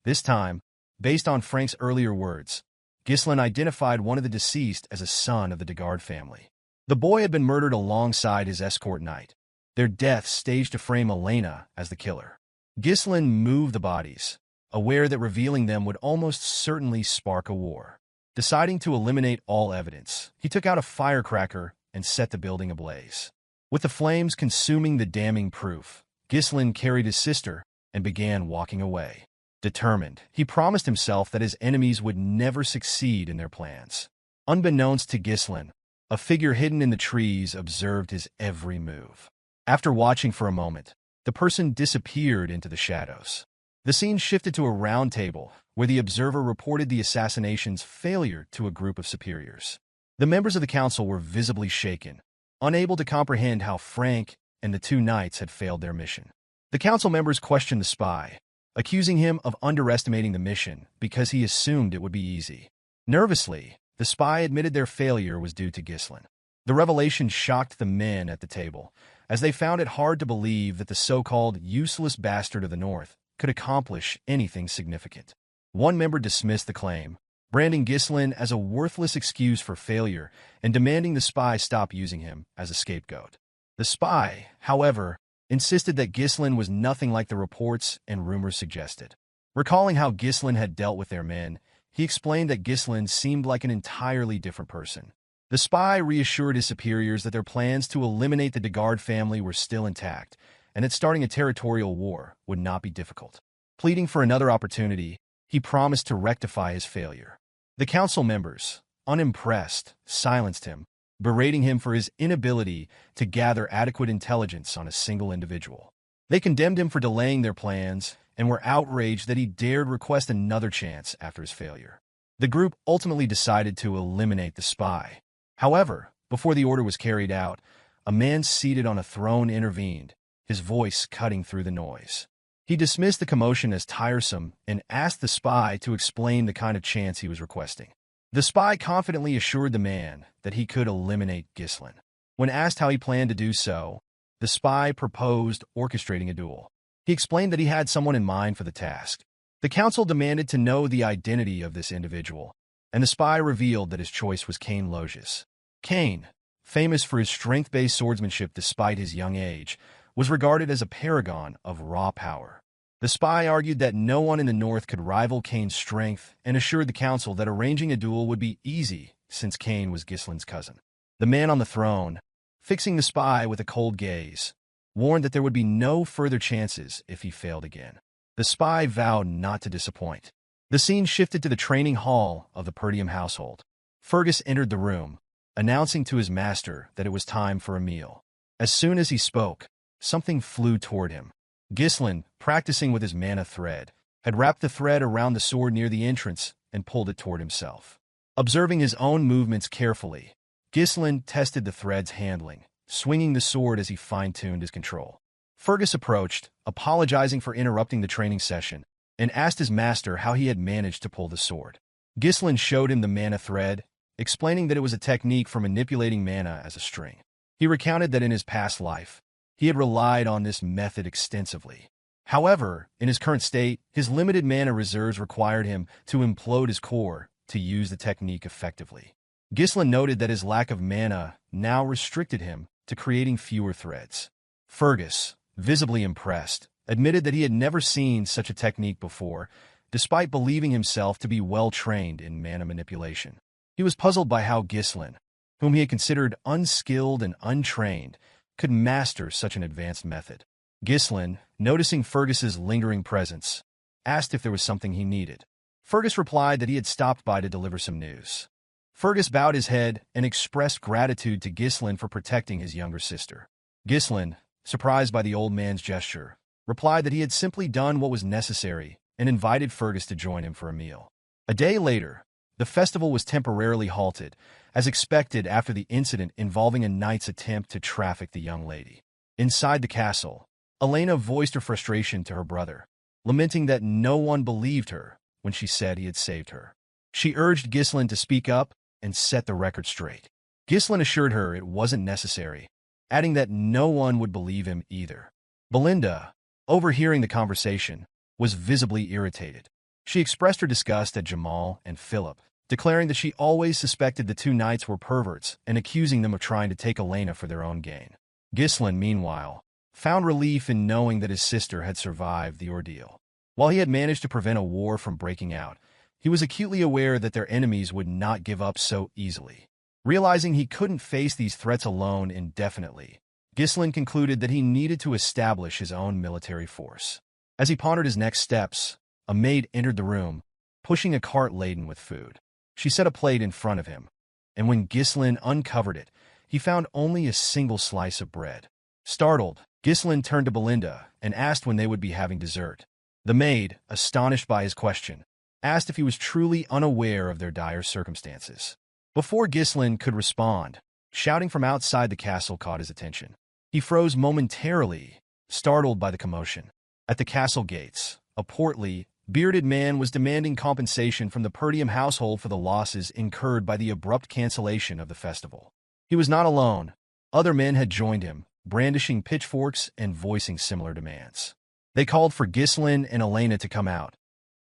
[SPEAKER 1] This time, based on Frank's earlier words, Ghislain identified one of the deceased as a son of the Degard family. The boy had been murdered alongside his escort knight, their deaths staged to frame Elena as the killer. Ghislain moved the bodies, aware that revealing them would almost certainly spark a war. Deciding to eliminate all evidence, he took out a firecracker and set the building ablaze. With the flames consuming the damning proof, Ghislain carried his sister and began walking away. Determined, he promised himself that his enemies would never succeed in their plans. Unbeknownst to Ghislain, a figure hidden in the trees observed his every move. After watching for a moment, the person disappeared into the shadows. The scene shifted to a round table where the observer reported the assassination's failure to a group of superiors. The members of the council were visibly shaken, unable to comprehend how Frank and the 2 knights had failed their mission. The council members questioned the spy, accusing him of underestimating the mission because he assumed it would be easy. Nervously, the spy admitted their failure was due to Ghislain. The revelation shocked the men at the table, as they found it hard to believe that the so-called useless bastard of the North could accomplish anything significant. One member dismissed the claim, branding Ghislain as a worthless excuse for failure and demanding the spy stop using him as a scapegoat. The spy, however, insisted that Ghislain was nothing like the reports and rumors suggested. Recalling how Ghislain had dealt with their men, he explained that Ghislain seemed like an entirely different person. The spy reassured his superiors that their plans to eliminate the Degard family were still intact, and that starting a territorial war would not be difficult. Pleading for another opportunity, he promised to rectify his failure. The council members, unimpressed, silenced him, berating him for his inability to gather adequate intelligence on a single individual. They condemned him for delaying their plans and were outraged that he dared request another chance after his failure. The group ultimately decided to eliminate the spy. However, before the order was carried out, a man seated on a throne intervened, his voice cutting through the noise. He dismissed the commotion as tiresome and asked the spy to explain the kind of chance he was requesting. The spy confidently assured the man that he could eliminate Ghislain. When asked how he planned to do so, the spy proposed orchestrating a duel. He explained that he had someone in mind for the task. The council demanded to know the identity of this individual, and the spy revealed that his choice was Cain Logius. Cain, famous for his strength-based swordsmanship despite his young age, was regarded as a paragon of raw power. The spy argued that no one in the north could rival Cain's strength and assured the council that arranging a duel would be easy since Cain was Ghislain's cousin. The man on the throne, fixing the spy with a cold gaze, warned that there would be no further chances if he failed again. The spy vowed not to disappoint. The scene shifted to the training hall of the Perdium household. Fergus entered the room, announcing to his master that it was time for a meal. As soon as he spoke, something flew toward him. Ghislain, practicing with his mana thread, had wrapped the thread around the sword near the entrance and pulled it toward himself. Observing his own movements carefully, Ghislain tested the thread's handling, swinging the sword as he fine-tuned his control. Fergus approached, apologizing for interrupting the training session, and asked his master how he had managed to pull the sword. Ghislain showed him the mana thread, explaining that it was a technique for manipulating mana as a string. He recounted that in his past life, he had relied on this method extensively. However, in his current state, his limited mana reserves required him to implode his core to use the technique effectively. Ghislain noted that his lack of mana now restricted him to creating fewer threads. Fergus, visibly impressed, admitted that he had never seen such a technique before, despite believing himself to be well-trained in mana manipulation. He was puzzled by how Ghislain, whom he had considered unskilled and untrained, could master such an advanced method. Ghislain, noticing Fergus's lingering presence, asked if there was something he needed. Fergus replied that he had stopped by to deliver some news. Fergus bowed his head and expressed gratitude to Ghislain for protecting his younger sister. Ghislain, surprised by the old man's gesture, replied that he had simply done what was necessary and invited Fergus to join him for a meal. A day later, the festival was temporarily halted, as expected after the incident involving a knight's attempt to traffic the young lady. Inside the castle, Elena voiced her frustration to her brother, lamenting that no one believed her when she said he had saved her. She urged Ghislain to speak up and set the record straight. Ghislain assured her it wasn't necessary, adding that no one would believe him either. Belinda, overhearing the conversation, was visibly irritated. She expressed her disgust at Jamal and Philip, declaring that she always suspected the two knights were perverts and accusing them of trying to take Elena for their own gain. Ghislain, meanwhile, found relief in knowing that his sister had survived the ordeal. While he had managed to prevent a war from breaking out, he was acutely aware that their enemies would not give up so easily. Realizing he couldn't face these threats alone indefinitely, Ghislain concluded that he needed to establish his own military force. As he pondered his next steps, a maid entered the room, pushing a cart laden with food. She set a plate in front of him, and when Ghislain uncovered it, he found only a single slice of bread. Startled, Ghislain turned to Belinda and asked when they would be having dessert. The maid, astonished by his question, asked if he was truly unaware of their dire circumstances. Before Ghislain could respond, shouting from outside the castle caught his attention. He froze momentarily, startled by the commotion. At the castle gates, a portly, bearded man was demanding compensation from the Perdium household for the losses incurred by the abrupt cancellation of the festival. He was not alone. Other men had joined him, brandishing pitchforks and voicing similar demands. They called for Ghislain and Elena to come out,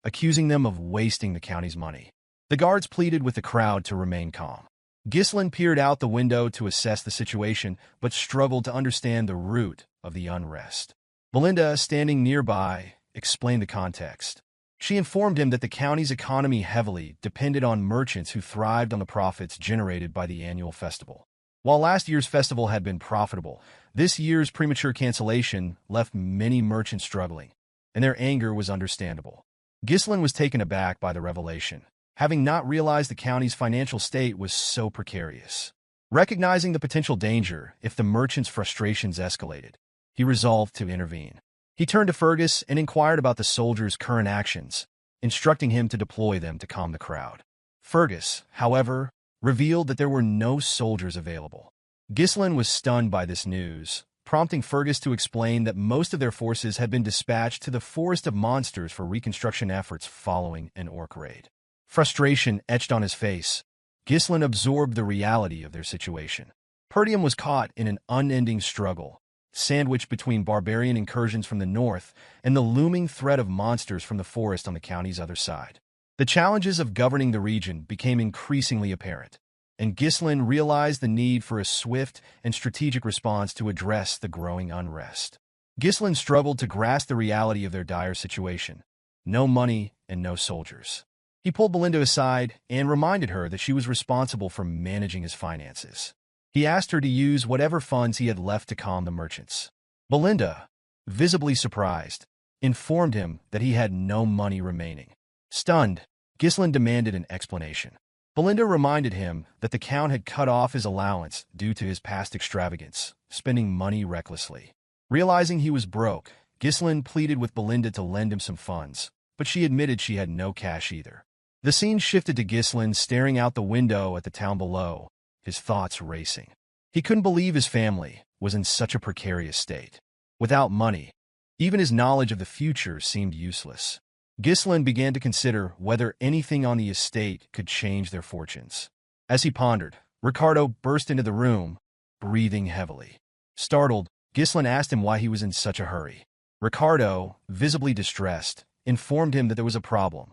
[SPEAKER 1] accusing them of wasting the county's money. The guards pleaded with the crowd to remain calm. Ghislain peered out the window to assess the situation, but struggled to understand the root of the unrest. Belinda, standing nearby, explained the context. She informed him that the county's economy heavily depended on merchants who thrived on the profits generated by the annual festival. While last year's festival had been profitable, this year's premature cancellation left many merchants struggling, and their anger was understandable. Ghislain was taken aback by the revelation, having not realized the county's financial state was so precarious. Recognizing the potential danger if the merchants' frustrations escalated, he resolved to intervene. He turned to Fergus and inquired about the soldiers' current actions, instructing him to deploy them to calm the crowd. Fergus, however, revealed that there were no soldiers available. Ghislain was stunned by this news, prompting Fergus to explain that most of their forces had been dispatched to the Forest of Monsters for reconstruction efforts following an orc raid. Frustration etched on his face, Ghislain absorbed the reality of their situation. Perdium was caught in an unending struggle, sandwiched between barbarian incursions from the north and the looming threat of monsters from the forest on the county's other side. The challenges of governing the region became increasingly apparent, and Ghislain realized the need for a swift and strategic response to address the growing unrest. Ghislain struggled to grasp the reality of their dire situation. No money and no soldiers. He pulled Belinda aside and reminded her that she was responsible for managing his finances. He asked her to use whatever funds he had left to calm the merchants. Belinda, visibly surprised, informed him that he had no money remaining. Stunned, Ghislain demanded an explanation. Belinda reminded him that the Count had cut off his allowance due to his past extravagance, spending money recklessly. Realizing he was broke, Ghislain pleaded with Belinda to lend him some funds, but she admitted she had no cash either. The scene shifted to Ghislain staring out the window at the town below, his thoughts racing. He couldn't believe his family was in such a precarious state. Without money, even his knowledge of the future seemed useless. Ghislain began to consider whether anything on the estate could change their fortunes. As he pondered, Ricardo burst into the room, breathing heavily. Startled, Ghislain asked him why he was in such a hurry. Ricardo, visibly distressed, informed him that there was a problem.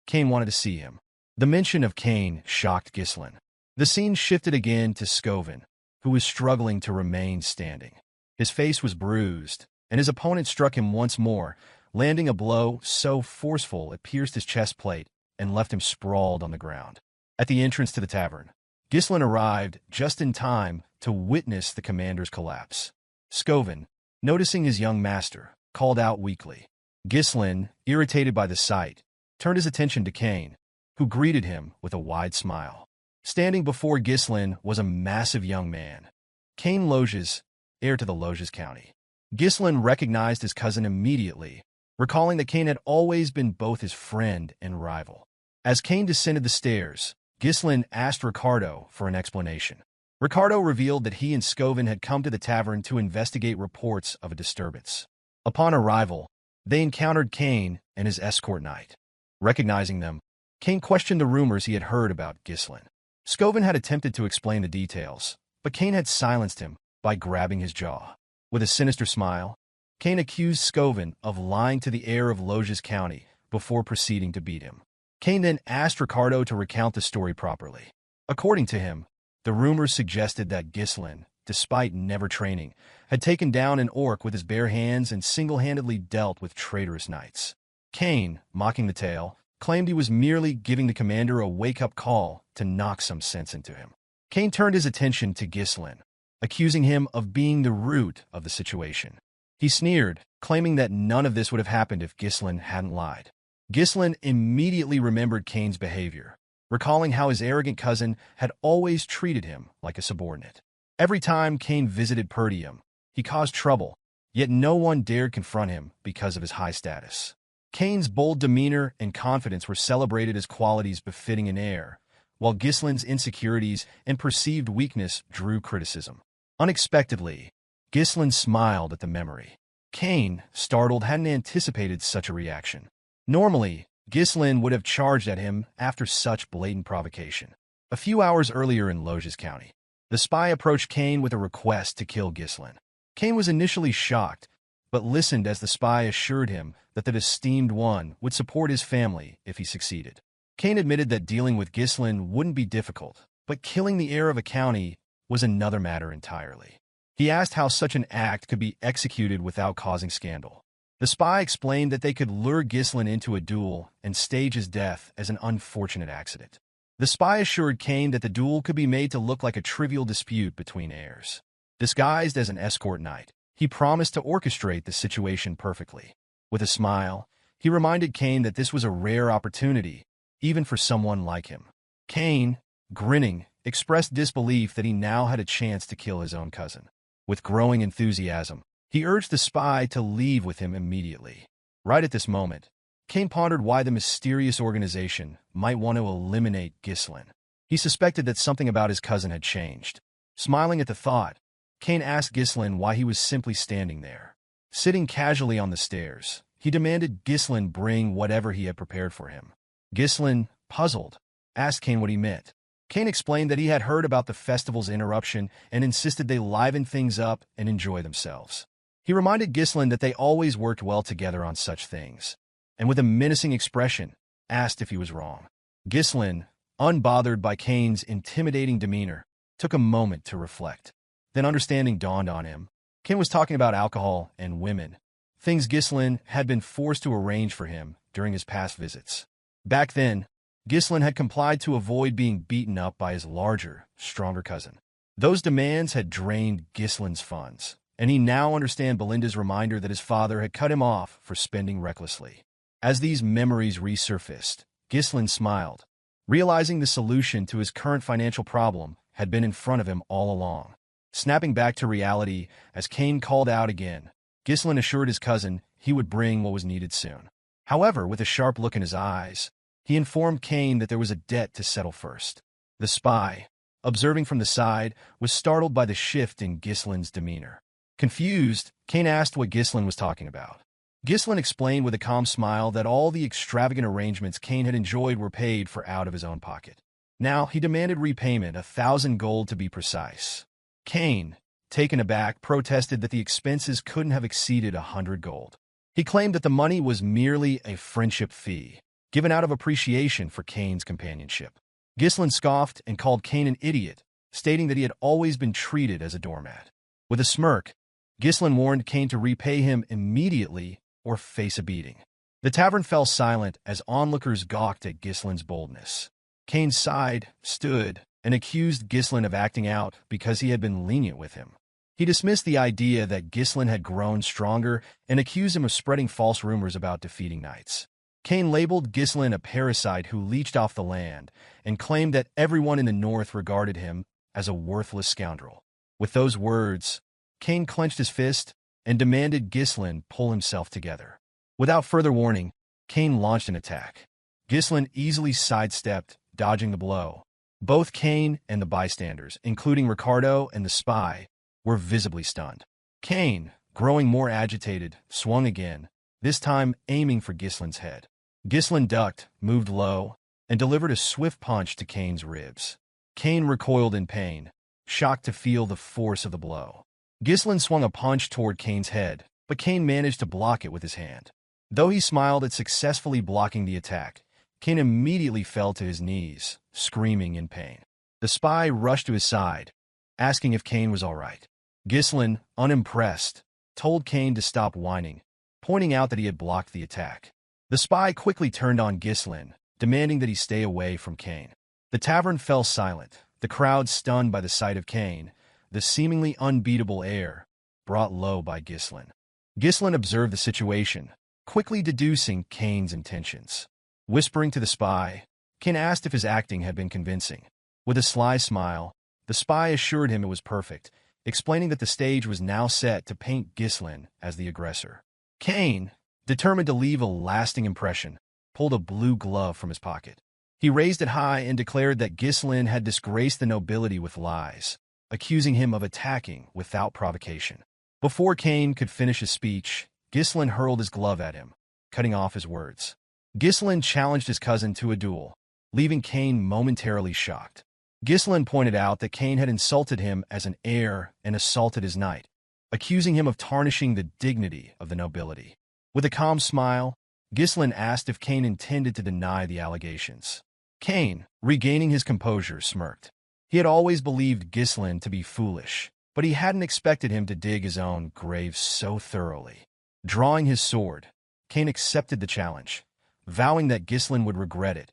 [SPEAKER 1] Cain wanted to see him. The mention of Cain shocked Ghislain. The scene shifted again to Scovin, who was struggling to remain standing. His face was bruised, and his opponent struck him once more, landing a blow so forceful it pierced his chest plate and left him sprawled on the ground. At the entrance to the tavern, Ghislain arrived just in time to witness the commander's collapse. Scovin, noticing his young master, called out weakly. Ghislain, irritated by the sight, turned his attention to Cain, who greeted him with a wide smile. Standing before Ghislain was a massive young man, Cain Loges, heir to the Loges County. Ghislain recognized his cousin immediately, recalling that Cain had always been both his friend and rival. As Cain descended the stairs, Ghislain asked Ricardo for an explanation. Ricardo revealed that he and Scovin had come to the tavern to investigate reports of a disturbance. Upon arrival, they encountered Cain and his escort knight. Recognizing them, Cain questioned the rumors he had heard about Ghislain. Scovin had attempted to explain the details, but Cain had silenced him by grabbing his jaw. With a sinister smile, Cain accused Scovin of lying to the heir of Loges County before proceeding to beat him. Cain then asked Ricardo to recount the story properly. According to him, the rumors suggested that Ghislain, despite never training, had taken down an orc with his bare hands and single-handedly dealt with traitorous knights. Cain, mocking the tale, claimed he was merely giving the commander a wake-up call to knock some sense into him. Cain turned his attention to Ghislain, accusing him of being the root of the situation. He sneered, claiming that none of this would have happened if Ghislain hadn't lied. Ghislain immediately remembered Cain's behavior, recalling how his arrogant cousin had always treated him like a subordinate. Every time Cain visited Perdium, he caused trouble, yet no one dared confront him because of his high status. Cain's bold demeanor and confidence were celebrated as qualities befitting an heir, while Ghislain's insecurities and perceived weakness drew criticism. Unexpectedly, Ghislain smiled at the memory. Cain, startled, hadn't anticipated such a reaction. Normally, Ghislain would have charged at him after such blatant provocation. A few hours earlier in Loges County, the spy approached Cain with a request to kill Ghislain. Cain was initially shocked, but listened as the spy assured him that the esteemed one would support his family if he succeeded. Cain admitted that dealing with Ghislain wouldn't be difficult, but killing the heir of a county was another matter entirely. He asked how such an act could be executed without causing scandal. The spy explained that they could lure Ghislain into a duel and stage his death as an unfortunate accident. The spy assured Cain that the duel could be made to look like a trivial dispute between heirs. Disguised as an escort knight, he promised to orchestrate the situation perfectly. With a smile, he reminded Cain that this was a rare opportunity, even for someone like him. Cain, grinning, expressed disbelief that he now had a chance to kill his own cousin. With growing enthusiasm, he urged the spy to leave with him immediately. Right at this moment, Cain pondered why the mysterious organization might want to eliminate Ghislain. He suspected that something about his cousin had changed. Smiling at the thought, Cain asked Ghislain why he was simply standing there. Sitting casually on the stairs, he demanded Ghislain bring whatever he had prepared for him. Ghislain, puzzled, asked Cain what he meant. Cain explained that he had heard about the festival's interruption and insisted they liven things up and enjoy themselves. He reminded Ghislain that they always worked well together on such things, and with a menacing expression, asked if he was wrong. Ghislain, unbothered by Cain's intimidating demeanor, took a moment to reflect. Then understanding dawned on him. Cain was talking about alcohol and women, things Ghislain had been forced to arrange for him during his past visits. Back then, Ghislain had complied to avoid being beaten up by his larger, stronger cousin. Those demands had drained Ghislain's funds, and he now understood Belinda's reminder that his father had cut him off for spending recklessly. As these memories resurfaced, Ghislain smiled, realizing the solution to his current financial problem had been in front of him all along. Snapping back to reality as Cain called out again, Ghislain assured his cousin he would bring what was needed soon. However, with a sharp look in his eyes, he informed Cain that there was a debt to settle first. The spy, observing from the side, was startled by the shift in Ghislain's demeanor. Confused, Cain asked what Ghislain was talking about. Ghislain explained with a calm smile that all the extravagant arrangements Cain had enjoyed were paid for out of his own pocket. Now he demanded repayment, 1,000 gold to be precise. Cain, taken aback, protested that the expenses couldn't have exceeded 100 gold. He claimed that the money was merely a friendship fee, given out of appreciation for Cain's companionship. Ghislain scoffed and called Cain an idiot, stating that he had always been treated as a doormat. With a smirk, Ghislain warned Cain to repay him immediately or face a beating. The tavern fell silent as onlookers gawked at Ghislain's boldness. Cain sighed, stood, and accused Ghislain of acting out because he had been lenient with him. He dismissed the idea that Ghislain had grown stronger and accused him of spreading false rumors about defeating knights. Cain labeled Ghislain a parasite who leached off the land and claimed that everyone in the north regarded him as a worthless scoundrel. With those words, Cain clenched his fist and demanded Ghislain pull himself together. Without further warning, Cain launched an attack. Ghislain easily sidestepped, dodging the blow. Both Cain and the bystanders, including Ricardo and the spy, were visibly stunned. Cain, growing more agitated, swung again, this time aiming for Ghislain's head. Ghislain ducked, moved low, and delivered a swift punch to Cain's ribs. Cain recoiled in pain, shocked to feel the force of the blow. Ghislain swung a punch toward Cain's head, but Cain managed to block it with his hand. Though he smiled at successfully blocking the attack, Cain immediately fell to his knees, screaming in pain. The spy rushed to his side, asking if Cain was all right. Ghislain, unimpressed, told Cain to stop whining, pointing out that he had blocked the attack. The spy quickly turned on Ghislain, demanding that he stay away from Cain. The tavern fell silent, the crowd stunned by the sight of Cain, the seemingly unbeatable air, brought low by Ghislain. Ghislain observed the situation, quickly deducing Cain's intentions. Whispering to the spy, Cain asked if his acting had been convincing. With a sly smile, the spy assured him it was perfect, explaining that the stage was now set to paint Ghislain as the aggressor. Cain, determined to leave a lasting impression, pulled a blue glove from his pocket. He raised it high and declared that Ghislain had disgraced the nobility with lies, accusing him of attacking without provocation. Before Cain could finish his speech, Ghislain hurled his glove at him, cutting off his words. Ghislain challenged his cousin to a duel, leaving Cain momentarily shocked. Ghislain pointed out that Cain had insulted him as an heir and assaulted his knight, accusing him of tarnishing the dignity of the nobility. With a calm smile, Ghislain asked if Cain intended to deny the allegations. Cain, regaining his composure, smirked. He had always believed Ghislain to be foolish, but he hadn't expected him to dig his own grave so thoroughly. Drawing his sword, Cain accepted the challenge, vowing that Ghislain would regret it,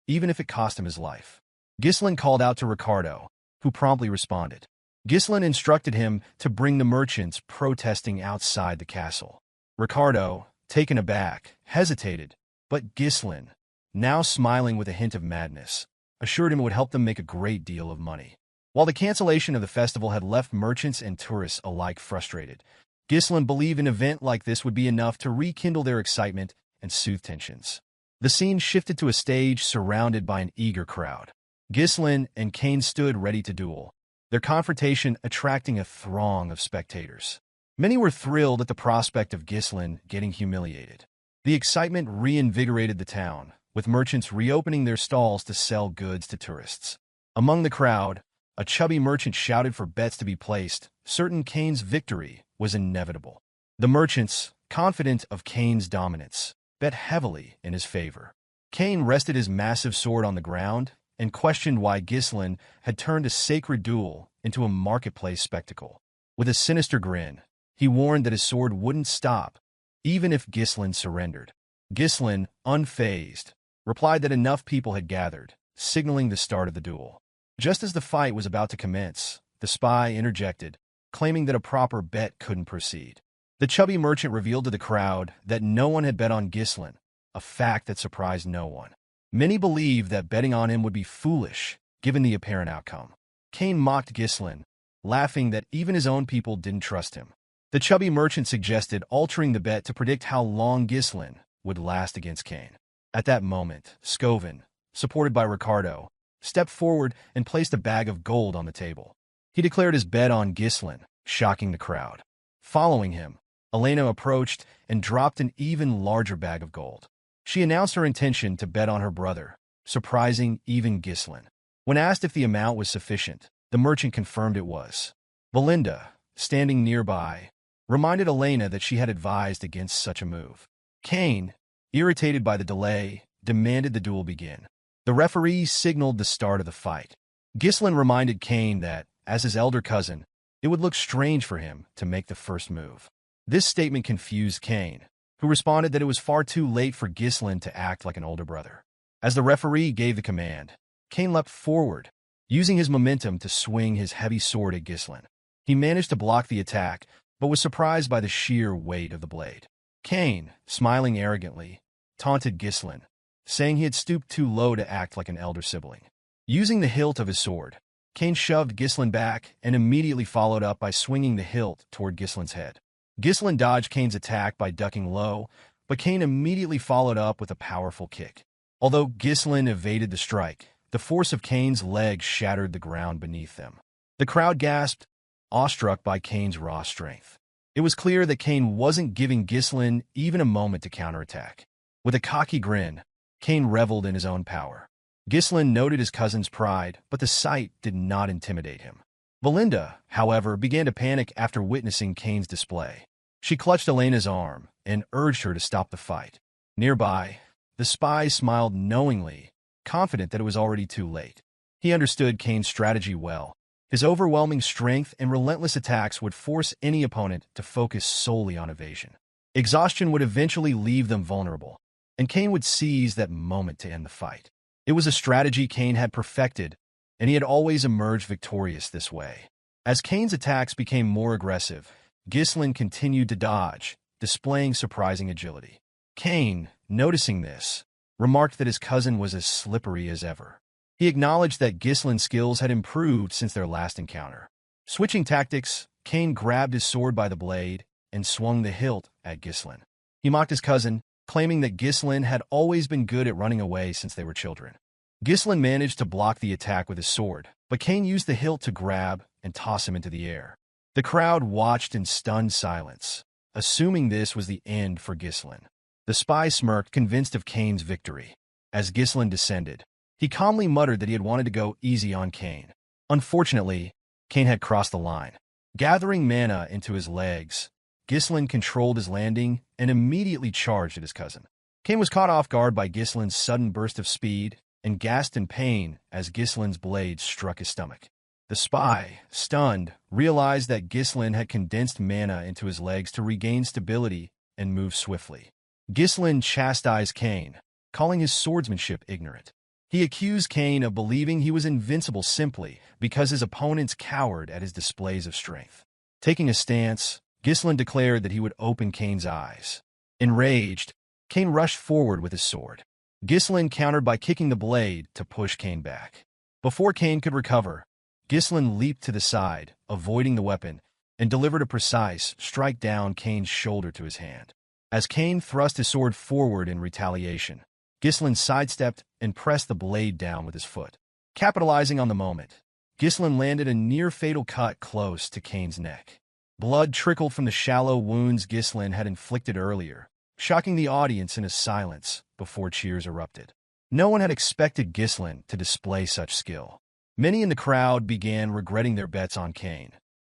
[SPEAKER 1] even if it cost him his life. Ghislain called out to Ricardo, who promptly responded. Ghislain instructed him to bring the merchants protesting outside the castle. Ricardo, taken aback, hesitated, but Ghislain, now smiling with a hint of madness, assured him it would help them make a great deal of money. While the cancellation of the festival had left merchants and tourists alike frustrated, Ghislain believed an event like this would be enough to rekindle their excitement and soothe tensions. The scene shifted to a stage surrounded by an eager crowd. Ghislain and Cain stood ready to duel, their confrontation attracting a throng of spectators. Many were thrilled at the prospect of Ghislain getting humiliated. The excitement reinvigorated the town, with merchants reopening their stalls to sell goods to tourists. Among the crowd, a chubby merchant shouted for bets to be placed, certain Cain's victory was inevitable. The merchants, confident of Cain's dominance, bet heavily in his favor. Cain rested his massive sword on the ground and questioned why Ghislain had turned a sacred duel into a marketplace spectacle. With a sinister grin, he warned that his sword wouldn't stop, even if Ghislain surrendered. Ghislain, unfazed, replied that enough people had gathered, signaling the start of the duel. Just as the fight was about to commence, the spy interjected, claiming that a proper bet couldn't proceed. The chubby merchant revealed to the crowd that no one had bet on Ghislain, a fact that surprised no one. Many believed that betting on him would be foolish, given the apparent outcome. Cain mocked Ghislain, laughing that even his own people didn't trust him. The chubby merchant suggested altering the bet to predict how long Ghislain would last against Cain. At that moment, Scovin, supported by Ricardo, stepped forward and placed a bag of gold on the table. He declared his bet on Ghislain, shocking the crowd. Following him, Elena approached and dropped an even larger bag of gold. She announced her intention to bet on her brother, surprising even Ghislain. When asked if the amount was sufficient, the merchant confirmed it was. Belinda, standing nearby, reminded Elena that she had advised against such a move. Cain, irritated by the delay, demanded the duel begin. The referee signaled the start of the fight. Ghislain reminded Cain that, as his elder cousin, it would look strange for him to make the first move. This statement confused Cain, who responded that it was far too late for Ghislain to act like an older brother. As the referee gave the command, Cain leapt forward, using his momentum to swing his heavy sword at Ghislain. He managed to block the attack, but was surprised by the sheer weight of the blade. Cain, smiling arrogantly, taunted Ghislain, saying he had stooped too low to act like an elder sibling. Using the hilt of his sword, Cain shoved Ghislain back and immediately followed up by swinging the hilt toward Ghislain's head. Ghislain dodged Cain's attack by ducking low, but Cain immediately followed up with a powerful kick. Although Ghislain evaded the strike, the force of Cain's legs shattered the ground beneath them. The crowd gasped, awestruck by Cain's raw strength. It was clear that Cain wasn't giving Ghislain even a moment to counterattack. With a cocky grin, Cain reveled in his own power. Ghislain noted his cousin's pride, but the sight did not intimidate him. Belinda, however, began to panic after witnessing Cain's display. She clutched Elena's arm and urged her to stop the fight. Nearby, the spy smiled knowingly, confident that it was already too late. He understood Cain's strategy well. His overwhelming strength and relentless attacks would force any opponent to focus solely on evasion. Exhaustion would eventually leave them vulnerable, and Cain would seize that moment to end the fight. It was a strategy Cain had perfected, and he had always emerged victorious this way. As Cain's attacks became more aggressive, Ghislain continued to dodge, displaying surprising agility. Cain, noticing this, remarked that his cousin was as slippery as ever. He acknowledged that Ghislain's skills had improved since their last encounter. Switching tactics, Cain grabbed his sword by the blade and swung the hilt at Ghislain. He mocked his cousin, claiming that Ghislain had always been good at running away since they were children. Ghislain managed to block the attack with his sword, but Cain used the hilt to grab and toss him into the air. The crowd watched in stunned silence, assuming this was the end for Ghislain. The spy smirked, convinced of Cain's victory. As Ghislain descended, he calmly muttered that he had wanted to go easy on Cain. Unfortunately, Cain had crossed the line. Gathering mana into his legs, Ghislain controlled his landing and immediately charged at his cousin. Cain was caught off guard by Ghislain's sudden burst of speed and gasped in pain as Ghislain's blade struck his stomach. The spy, stunned, realized that Ghislain had condensed mana into his legs to regain stability and move swiftly. Ghislain chastised Cain, calling his swordsmanship ignorant. He accused Cain of believing he was invincible simply because his opponents cowered at his displays of strength. Taking a stance, Ghislain declared that he would open Cain's eyes. Enraged, Cain rushed forward with his sword. Ghislain countered by kicking the blade to push Cain back. Before Cain could recover, Ghislain leaped to the side, avoiding the weapon, and delivered a precise strike down Cain's shoulder to his hand. As Cain thrust his sword forward in retaliation, Ghislain sidestepped and pressed the blade down with his foot. Capitalizing on the moment, Ghislain landed a near-fatal cut close to Cain's neck. Blood trickled from the shallow wounds Ghislain had inflicted earlier, shocking the audience into silence before cheers erupted. No one had expected Ghislain to display such skill. Many in the crowd began regretting their bets on Cain,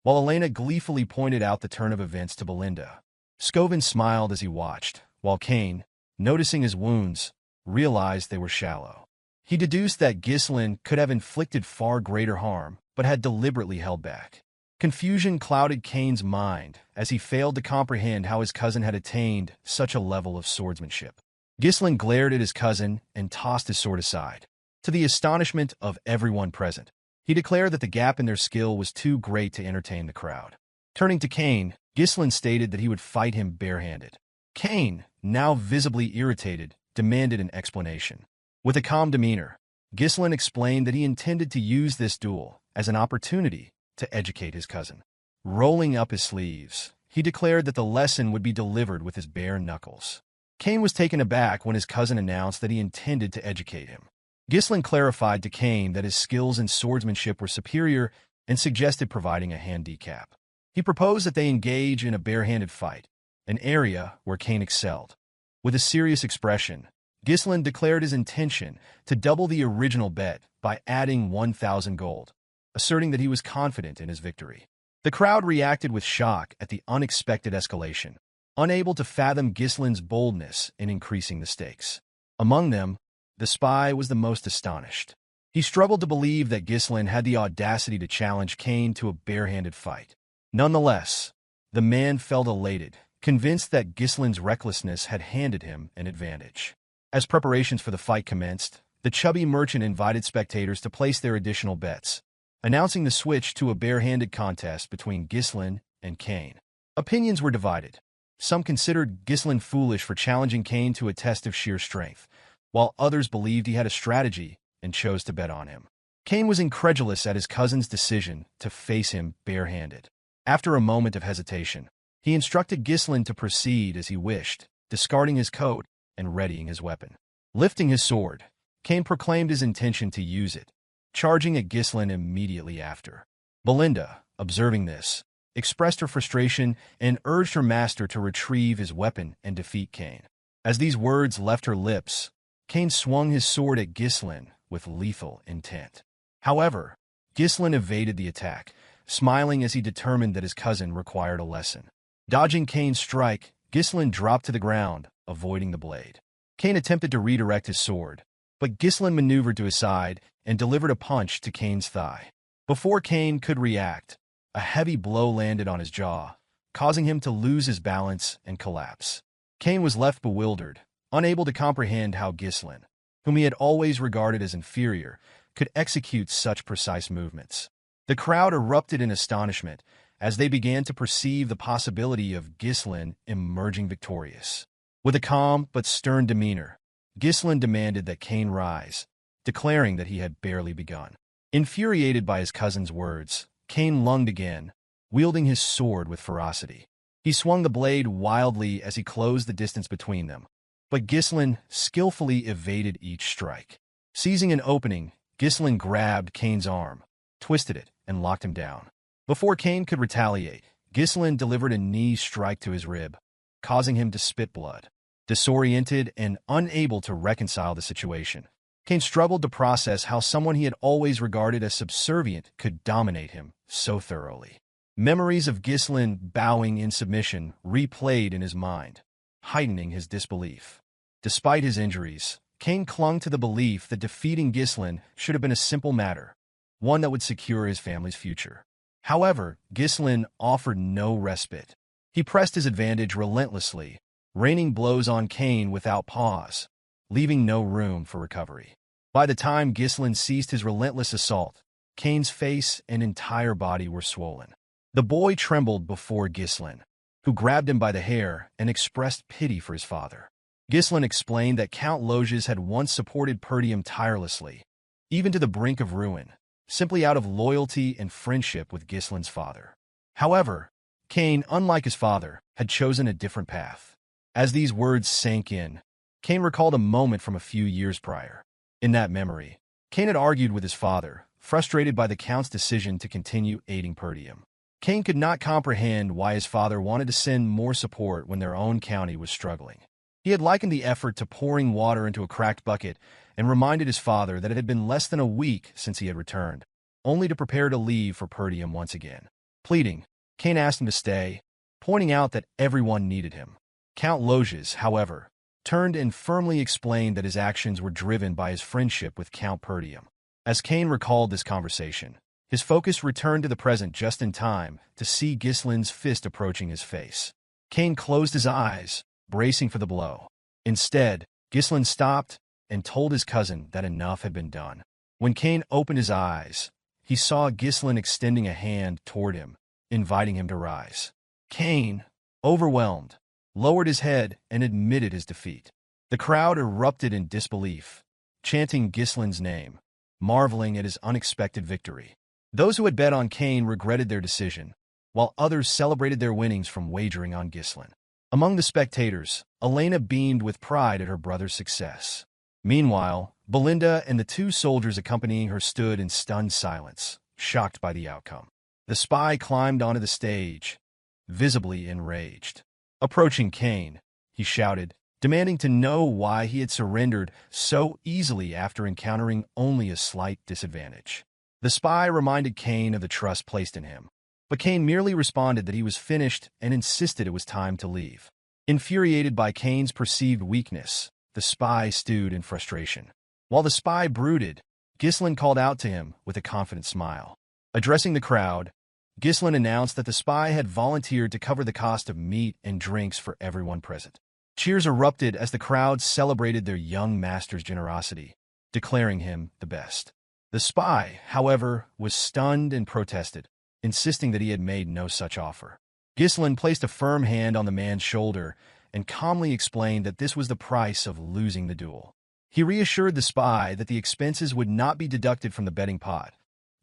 [SPEAKER 1] while Elena gleefully pointed out the turn of events to Belinda. Scovin smiled as he watched, while Cain, noticing his wounds, realized they were shallow. He deduced that Ghislain could have inflicted far greater harm, but had deliberately held back. Confusion clouded Cain's mind as he failed to comprehend how his cousin had attained such a level of swordsmanship. Ghislain glared at his cousin and tossed his sword aside. To the astonishment of everyone present, he declared that the gap in their skill was too great to entertain the crowd. Turning to Cain, Ghislain stated that he would fight him barehanded. Cain, now visibly irritated, demanded an explanation. With a calm demeanor, Ghislain explained that he intended to use this duel as an opportunity to educate his cousin. Rolling up his sleeves, he declared that the lesson would be delivered with his bare knuckles. Cain was taken aback when his cousin announced that he intended to educate him. Ghislain clarified to Cain that his skills in swordsmanship were superior and suggested providing a handicap. He proposed that they engage in a barehanded fight, an area where Cain excelled. With a serious expression, Ghislain declared his intention to double the original bet by adding 1,000 gold, asserting that he was confident in his victory. The crowd reacted with shock at the unexpected escalation, unable to fathom Ghislain's boldness in increasing the stakes. Among them, the spy was the most astonished. He struggled to believe that Ghislain had the audacity to challenge Cain to a barehanded fight. Nonetheless, the man felt elated, convinced that Ghislain's recklessness had handed him an advantage. As preparations for the fight commenced, the chubby merchant invited spectators to place their additional bets, announcing the switch to a barehanded contest between Ghislain and Cain. Opinions were divided. Some considered Ghislain foolish for challenging Cain to a test of sheer strength, while others believed he had a strategy and chose to bet on him. Cain was incredulous at his cousin's decision to face him barehanded. After a moment of hesitation, he instructed Ghislain to proceed as he wished, discarding his coat and readying his weapon. Lifting his sword, Cain proclaimed his intention to use it, charging at Ghislain immediately after. Belinda, observing this, expressed her frustration and urged her master to retrieve his weapon and defeat Cain. As these words left her lips, Cain swung his sword at Ghislain with lethal intent. However, Ghislain evaded the attack, smiling as he determined that his cousin required a lesson. Dodging Cain's strike, Ghislain dropped to the ground, avoiding the blade. Cain attempted to redirect his sword, but Ghislain maneuvered to his side and delivered a punch to Cain's thigh. Before Cain could react, a heavy blow landed on his jaw, causing him to lose his balance and collapse. Cain was left bewildered, unable to comprehend how Ghislain, whom he had always regarded as inferior, could execute such precise movements. The crowd erupted in astonishment as they began to perceive the possibility of Ghislain emerging victorious. With a calm but stern demeanor, Ghislain demanded that Cain rise, declaring that he had barely begun. Infuriated by his cousin's words, Cain lunged again, wielding his sword with ferocity. He swung the blade wildly as he closed the distance between them, but Ghislain skillfully evaded each strike. Seizing an opening, Ghislain grabbed Cain's arm, twisted it, and locked him down. Before Cain could retaliate, Ghislain delivered a knee strike to his rib, causing him to spit blood. Disoriented and unable to reconcile the situation, Cain struggled to process how someone he had always regarded as subservient could dominate him so thoroughly. Memories of Ghislain bowing in submission replayed in his mind, heightening his disbelief. Despite his injuries, Cain clung to the belief that defeating Ghislain should have been a simple matter, one that would secure his family's future. However, Ghislain offered no respite. He pressed his advantage relentlessly, raining blows on Cain without pause, leaving no room for recovery. By the time Ghislain ceased his relentless assault, Cain's face and entire body were swollen. The boy trembled before Ghislain, who grabbed him by the hair and expressed pity for his father. Ghislain explained that Count Loges had once supported Perdium tirelessly, even to the brink of ruin, simply out of loyalty and friendship with Ghislain's father. However, Cain, unlike his father, had chosen a different path. As these words sank in, Cain recalled a moment from a few years prior. In that memory, Cain had argued with his father, frustrated by the Count's decision to continue aiding Perdium. Cain could not comprehend why his father wanted to send more support when their own county was struggling. He had likened the effort to pouring water into a cracked bucket and reminded his father that it had been less than a week since he had returned. only to prepare to leave for Perdium once again. Pleading, Cain asked him to stay, pointing out that everyone needed him. Count Loges, however, turned and firmly explained that his actions were driven by his friendship with Count Perdium. As Cain recalled this conversation, his focus returned to the present just in time to see Ghislain's fist approaching his face. Cain closed his eyes, bracing for the blow. Instead, Ghislain stopped and told his cousin that enough had been done. When Cain opened his eyes, he saw Ghislain extending a hand toward him, inviting him to rise. Cain, overwhelmed, lowered his head and admitted his defeat. The crowd erupted in disbelief, chanting Ghislain's name, marveling at his unexpected victory. Those who had bet on Cain regretted their decision, while others celebrated their winnings from wagering on Ghislain. Among the spectators, Elena beamed with pride at her brother's success. Meanwhile, Belinda and the two soldiers accompanying her stood in stunned silence, shocked by the outcome. The spy climbed onto the stage, visibly enraged. Approaching Cain, he shouted, demanding to know why he had surrendered so easily after encountering only a slight disadvantage. The spy reminded Cain of the trust placed in him, but Cain merely responded that he was finished and insisted it was time to leave. Infuriated by Cain's perceived weakness, the spy stewed in frustration. While the spy brooded, Ghislain called out to him with a confident smile. Addressing the crowd, Ghislain announced that the spy had volunteered to cover the cost of meat and drinks for everyone present. Cheers erupted as the crowd celebrated their young master's generosity, declaring him the best. The spy, however, was stunned and protested, insisting that he had made no such offer. Ghislain placed a firm hand on the man's shoulder and calmly explained that this was the price of losing the duel. He reassured the spy that the expenses would not be deducted from the betting pot,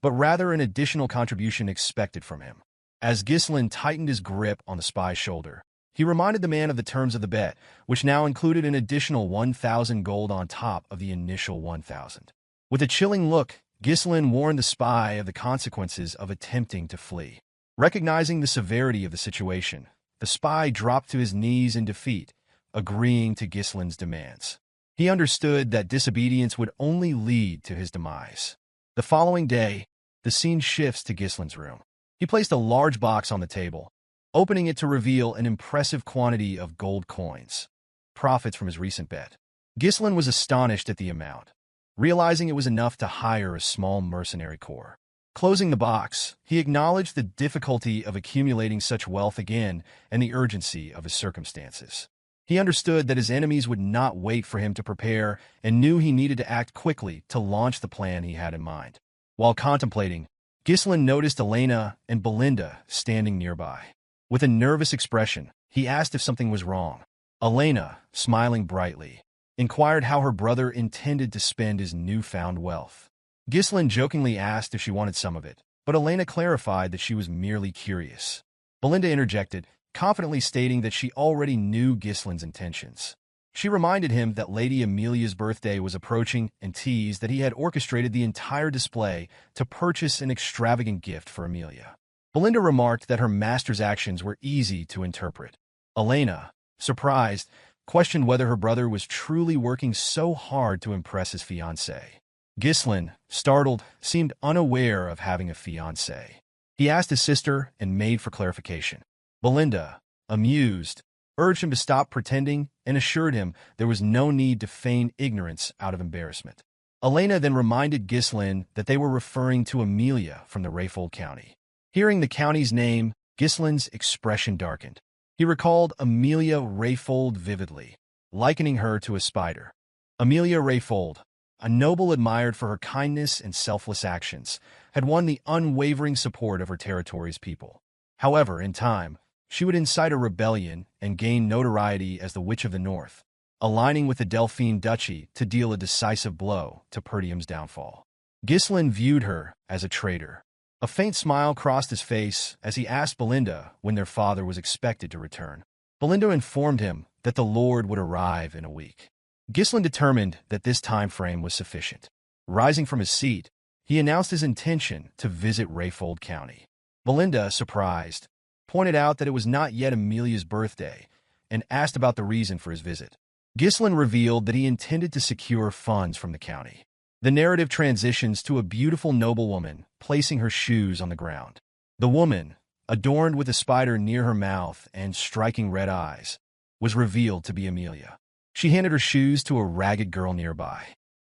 [SPEAKER 1] but rather an additional contribution expected from him. As Ghislain tightened his grip on the spy's shoulder, he reminded the man of the terms of the bet, which now included an additional 1,000 gold on top of the initial 1,000. With a chilling look, Ghislain warned the spy of the consequences of attempting to flee. Recognizing the severity of the situation, the spy dropped to his knees in defeat, agreeing to Ghislain's demands. He understood that disobedience would only lead to his demise. The following day, the scene shifts to Ghislain's room. He placed a large box on the table, opening it to reveal an impressive quantity of gold coins, profits from his recent bet. Ghislain was astonished at the amount, realizing it was enough to hire a small mercenary corps. Closing the box, he acknowledged the difficulty of accumulating such wealth again and the urgency of his circumstances. He understood that his enemies would not wait for him to prepare and knew he needed to act quickly to launch the plan he had in mind. While contemplating, Ghislain noticed Elena and Belinda standing nearby. With a nervous expression, he asked if something was wrong. Elena, smiling brightly, inquired how her brother intended to spend his newfound wealth. Ghislain jokingly asked if she wanted some of it, but Elena clarified that she was merely curious. Belinda interjected, confidently stating that she already knew Ghislain's intentions. She reminded him that Lady Amelia's birthday was approaching and teased that he had orchestrated the entire display to purchase an extravagant gift for Amelia. Belinda remarked that her master's actions were easy to interpret. Elena, surprised, questioned whether her brother was truly working so hard to impress his fiancée. Ghislain, startled, seemed unaware of having a fiancée. He asked his sister and maid for clarification. Belinda, amused, urged him to stop pretending and assured him there was no need to feign ignorance out of embarrassment. Elena then reminded Ghislain that they were referring to Amelia from the Rayfold County. Hearing the county's name, Ghislain's expression darkened. He recalled Amelia Rayfold vividly, likening her to a spider. Amelia Rayfold, a noble admired for her kindness and selfless actions, had won the unwavering support of her territory's people. However, in time, she would incite a rebellion and gain notoriety as the Witch of the North, aligning with the Delphine Duchy to deal a decisive blow to Perdium's downfall. Ghislain viewed her as a traitor. A faint smile crossed his face as he asked Belinda when their father was expected to return. Belinda informed him that the Lord would arrive in a week. Ghislain determined that this time frame was sufficient. Rising from his seat, he announced his intention to visit Rayfold County. Belinda, surprised, pointed out that it was not yet Amelia's birthday and asked about the reason for his visit. Ghislain revealed that he intended to secure funds from the county. The narrative transitions to a beautiful noblewoman placing her shoes on the ground. The woman, adorned with a spider near her mouth and striking red eyes, was revealed to be Amelia. She handed her shoes to a ragged girl nearby.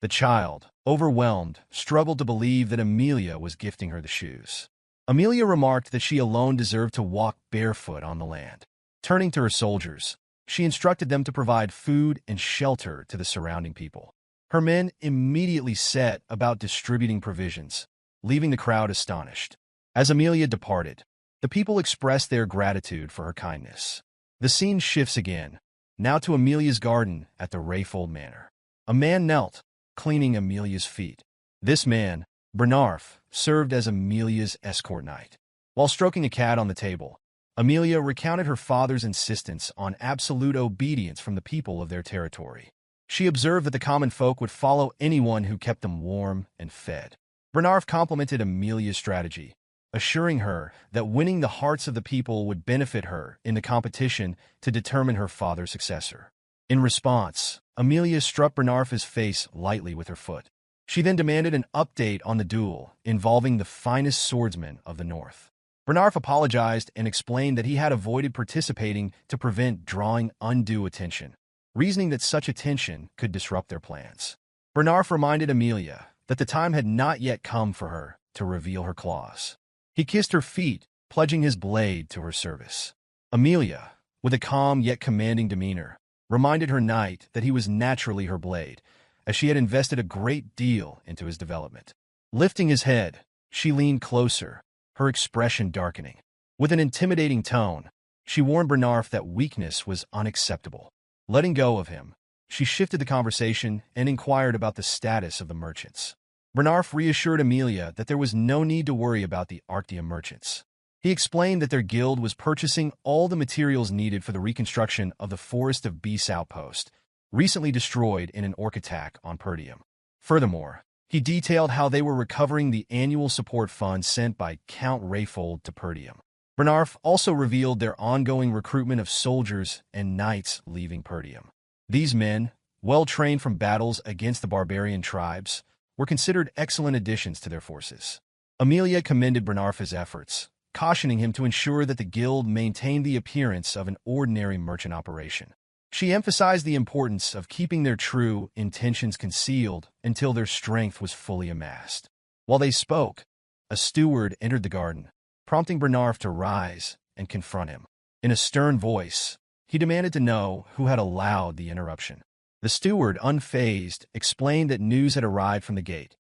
[SPEAKER 1] The child, overwhelmed, struggled to believe that Amelia was gifting her the shoes. Amelia remarked that she alone deserved to walk barefoot on the land. Turning to her soldiers, she instructed them to provide food and shelter to the surrounding people. Her men immediately set about distributing provisions, leaving the crowd astonished. As Amelia departed, the people expressed their gratitude for her kindness. The scene shifts again, now to Amelia's garden at the Rayfold Manor. A man knelt, cleaning Amelia's feet. This man, Bernarf, served as Amelia's escort knight. While stroking a cat on the table, Amelia recounted her father's insistence on absolute obedience from the people of their territory. She observed that the common folk would follow anyone who kept them warm and fed. Bernarf complimented Amelia's strategy, assuring her that winning the hearts of the people would benefit her in the competition to determine her father's successor. In response, Amelia struck Bernarf's face lightly with her foot. She then demanded an update on the duel involving the finest swordsmen of the North. Bernarf apologized and explained that he had avoided participating to prevent drawing undue attention, reasoning that such attention could disrupt their plans. Bernarf reminded Amelia that the time had not yet come for her to reveal her claws. He kissed her feet, pledging his blade to her service. Amelia, with a calm yet commanding demeanor, reminded her knight that he was naturally her blade, as she had invested a great deal into his development. Lifting his head, she leaned closer, her expression darkening. With an intimidating tone, she warned Bernarf that weakness was unacceptable. Letting go of him, she shifted the conversation and inquired about the status of the merchants. Bernarf reassured Amelia that there was no need to worry about the Arctia merchants. He explained that their guild was purchasing all the materials needed for the reconstruction of the Forest of Beasts outpost, recently destroyed in an orc attack on Perdium. Furthermore, he detailed how they were recovering the annual support fund sent by Count Rayfold to Perdium. Bernarf also revealed their ongoing recruitment of soldiers and knights leaving Perdium. These men, well trained from battles against the barbarian tribes, were considered excellent additions to their forces. Amelia commended Bernarf's efforts, cautioning him to ensure that the guild maintained the appearance of an ordinary merchant operation. She emphasized the importance of keeping their true intentions concealed until their strength was fully amassed. While they spoke, a steward entered the garden, prompting Bernarf to rise and confront him. In a stern voice, he demanded to know who had allowed the interruption. The steward, unfazed, explained that news had arrived from the gate.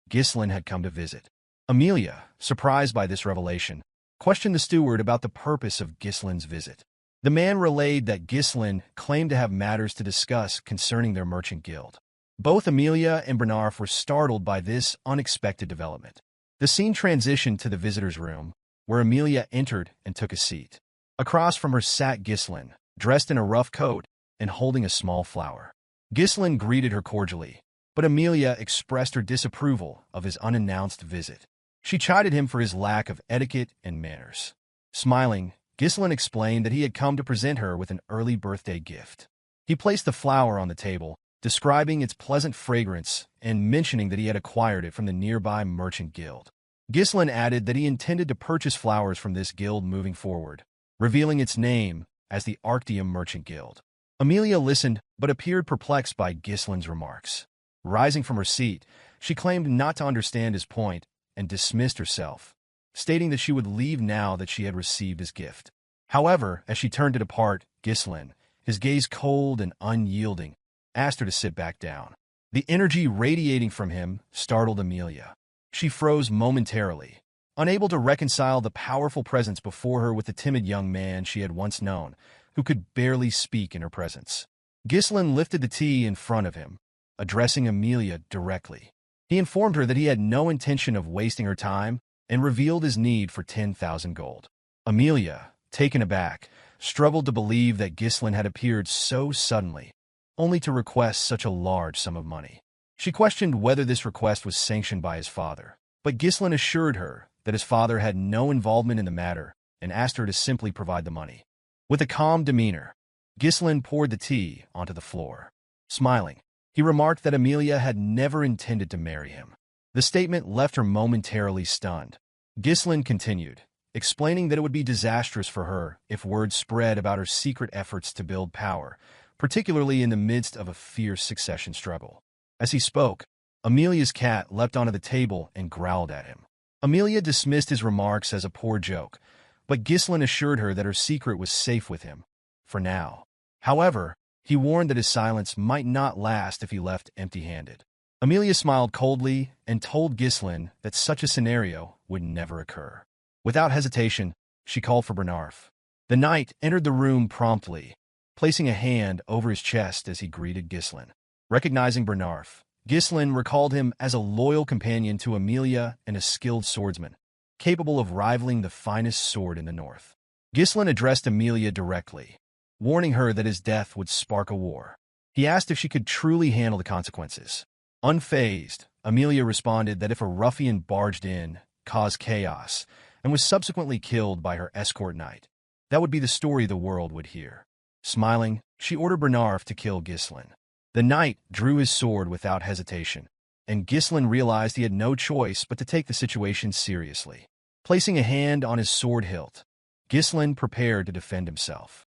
[SPEAKER 1] Ghislain had come to visit. Amelia, surprised by this revelation, questioned the steward about the purpose of Ghislain's visit. The man relayed that Ghislain claimed to have matters to discuss concerning their merchant guild. Both Amelia and Bernarf were startled by this unexpected development. The scene transitioned to the visitor's room, where Amelia entered and took a seat. Across from her sat Ghislain, dressed in a rough coat and holding a small flower. Ghislain greeted her cordially, but Amelia expressed her disapproval of his unannounced visit. She chided him for his lack of etiquette and manners. Smiling, Ghislain explained that he had come to present her with an early birthday gift. He placed the flower on the table, describing its pleasant fragrance and mentioning that he had acquired it from the nearby merchant guild. Ghislain added that he intended to purchase flowers from this guild moving forward, revealing its name as the Arctium Merchant Guild. Amelia listened, but appeared perplexed by Ghislain's remarks. Rising from her seat, she claimed not to understand his point and dismissed herself, stating that she would leave now that she had received his gift. However, as she turned to depart, Ghislain, his gaze cold and unyielding, asked her to sit back down. The energy radiating from him startled Amelia. She froze momentarily, unable to reconcile the powerful presence before her with the timid young man she had once known, who could barely speak in her presence. Ghislain lifted the tea in front of him, addressing Amelia directly. He informed her that he had no intention of wasting her time and revealed his need for 10,000 gold. Amelia, taken aback, struggled to believe that Ghislain had appeared so suddenly, only to request such a large sum of money. She questioned whether this request was sanctioned by his father, but Ghislain assured her that his father had no involvement in the matter and asked her to simply provide the money. With a calm demeanor, Ghislain poured the tea onto the floor. Smiling, He remarked that Amelia had never intended to marry him. The statement left her momentarily stunned. Ghislain continued, explaining that it would be disastrous for her if word spread about her secret efforts to build power, particularly in the midst of a fierce succession struggle. As he spoke, Amelia's cat leapt onto the table and growled at him. Amelia dismissed his remarks as a poor joke, but Ghislain assured her that her secret was safe with him, for now. However, he warned that his silence might not last if he left empty-handed. Amelia smiled coldly and told Ghislain that such a scenario would never occur. Without hesitation, she called for Bernarf. The knight entered the room promptly, placing a hand over his chest as he greeted Ghislain. Recognizing Bernarf, Ghislain recalled him as a loyal companion to Amelia and a skilled swordsman, capable of rivaling the finest sword in the north. Ghislain addressed Amelia directly, warning her that his death would spark a war. He asked if she could truly handle the consequences. Unfazed, Amelia responded that if a ruffian barged in, caused chaos, and was subsequently killed by her escort knight, that would be the story the world would hear. Smiling, she ordered Bernarf to kill Ghislain. The knight drew his sword without hesitation, and Ghislain realized he had no choice but to take the situation seriously. Placing a hand on his sword hilt, Ghislain prepared to defend himself.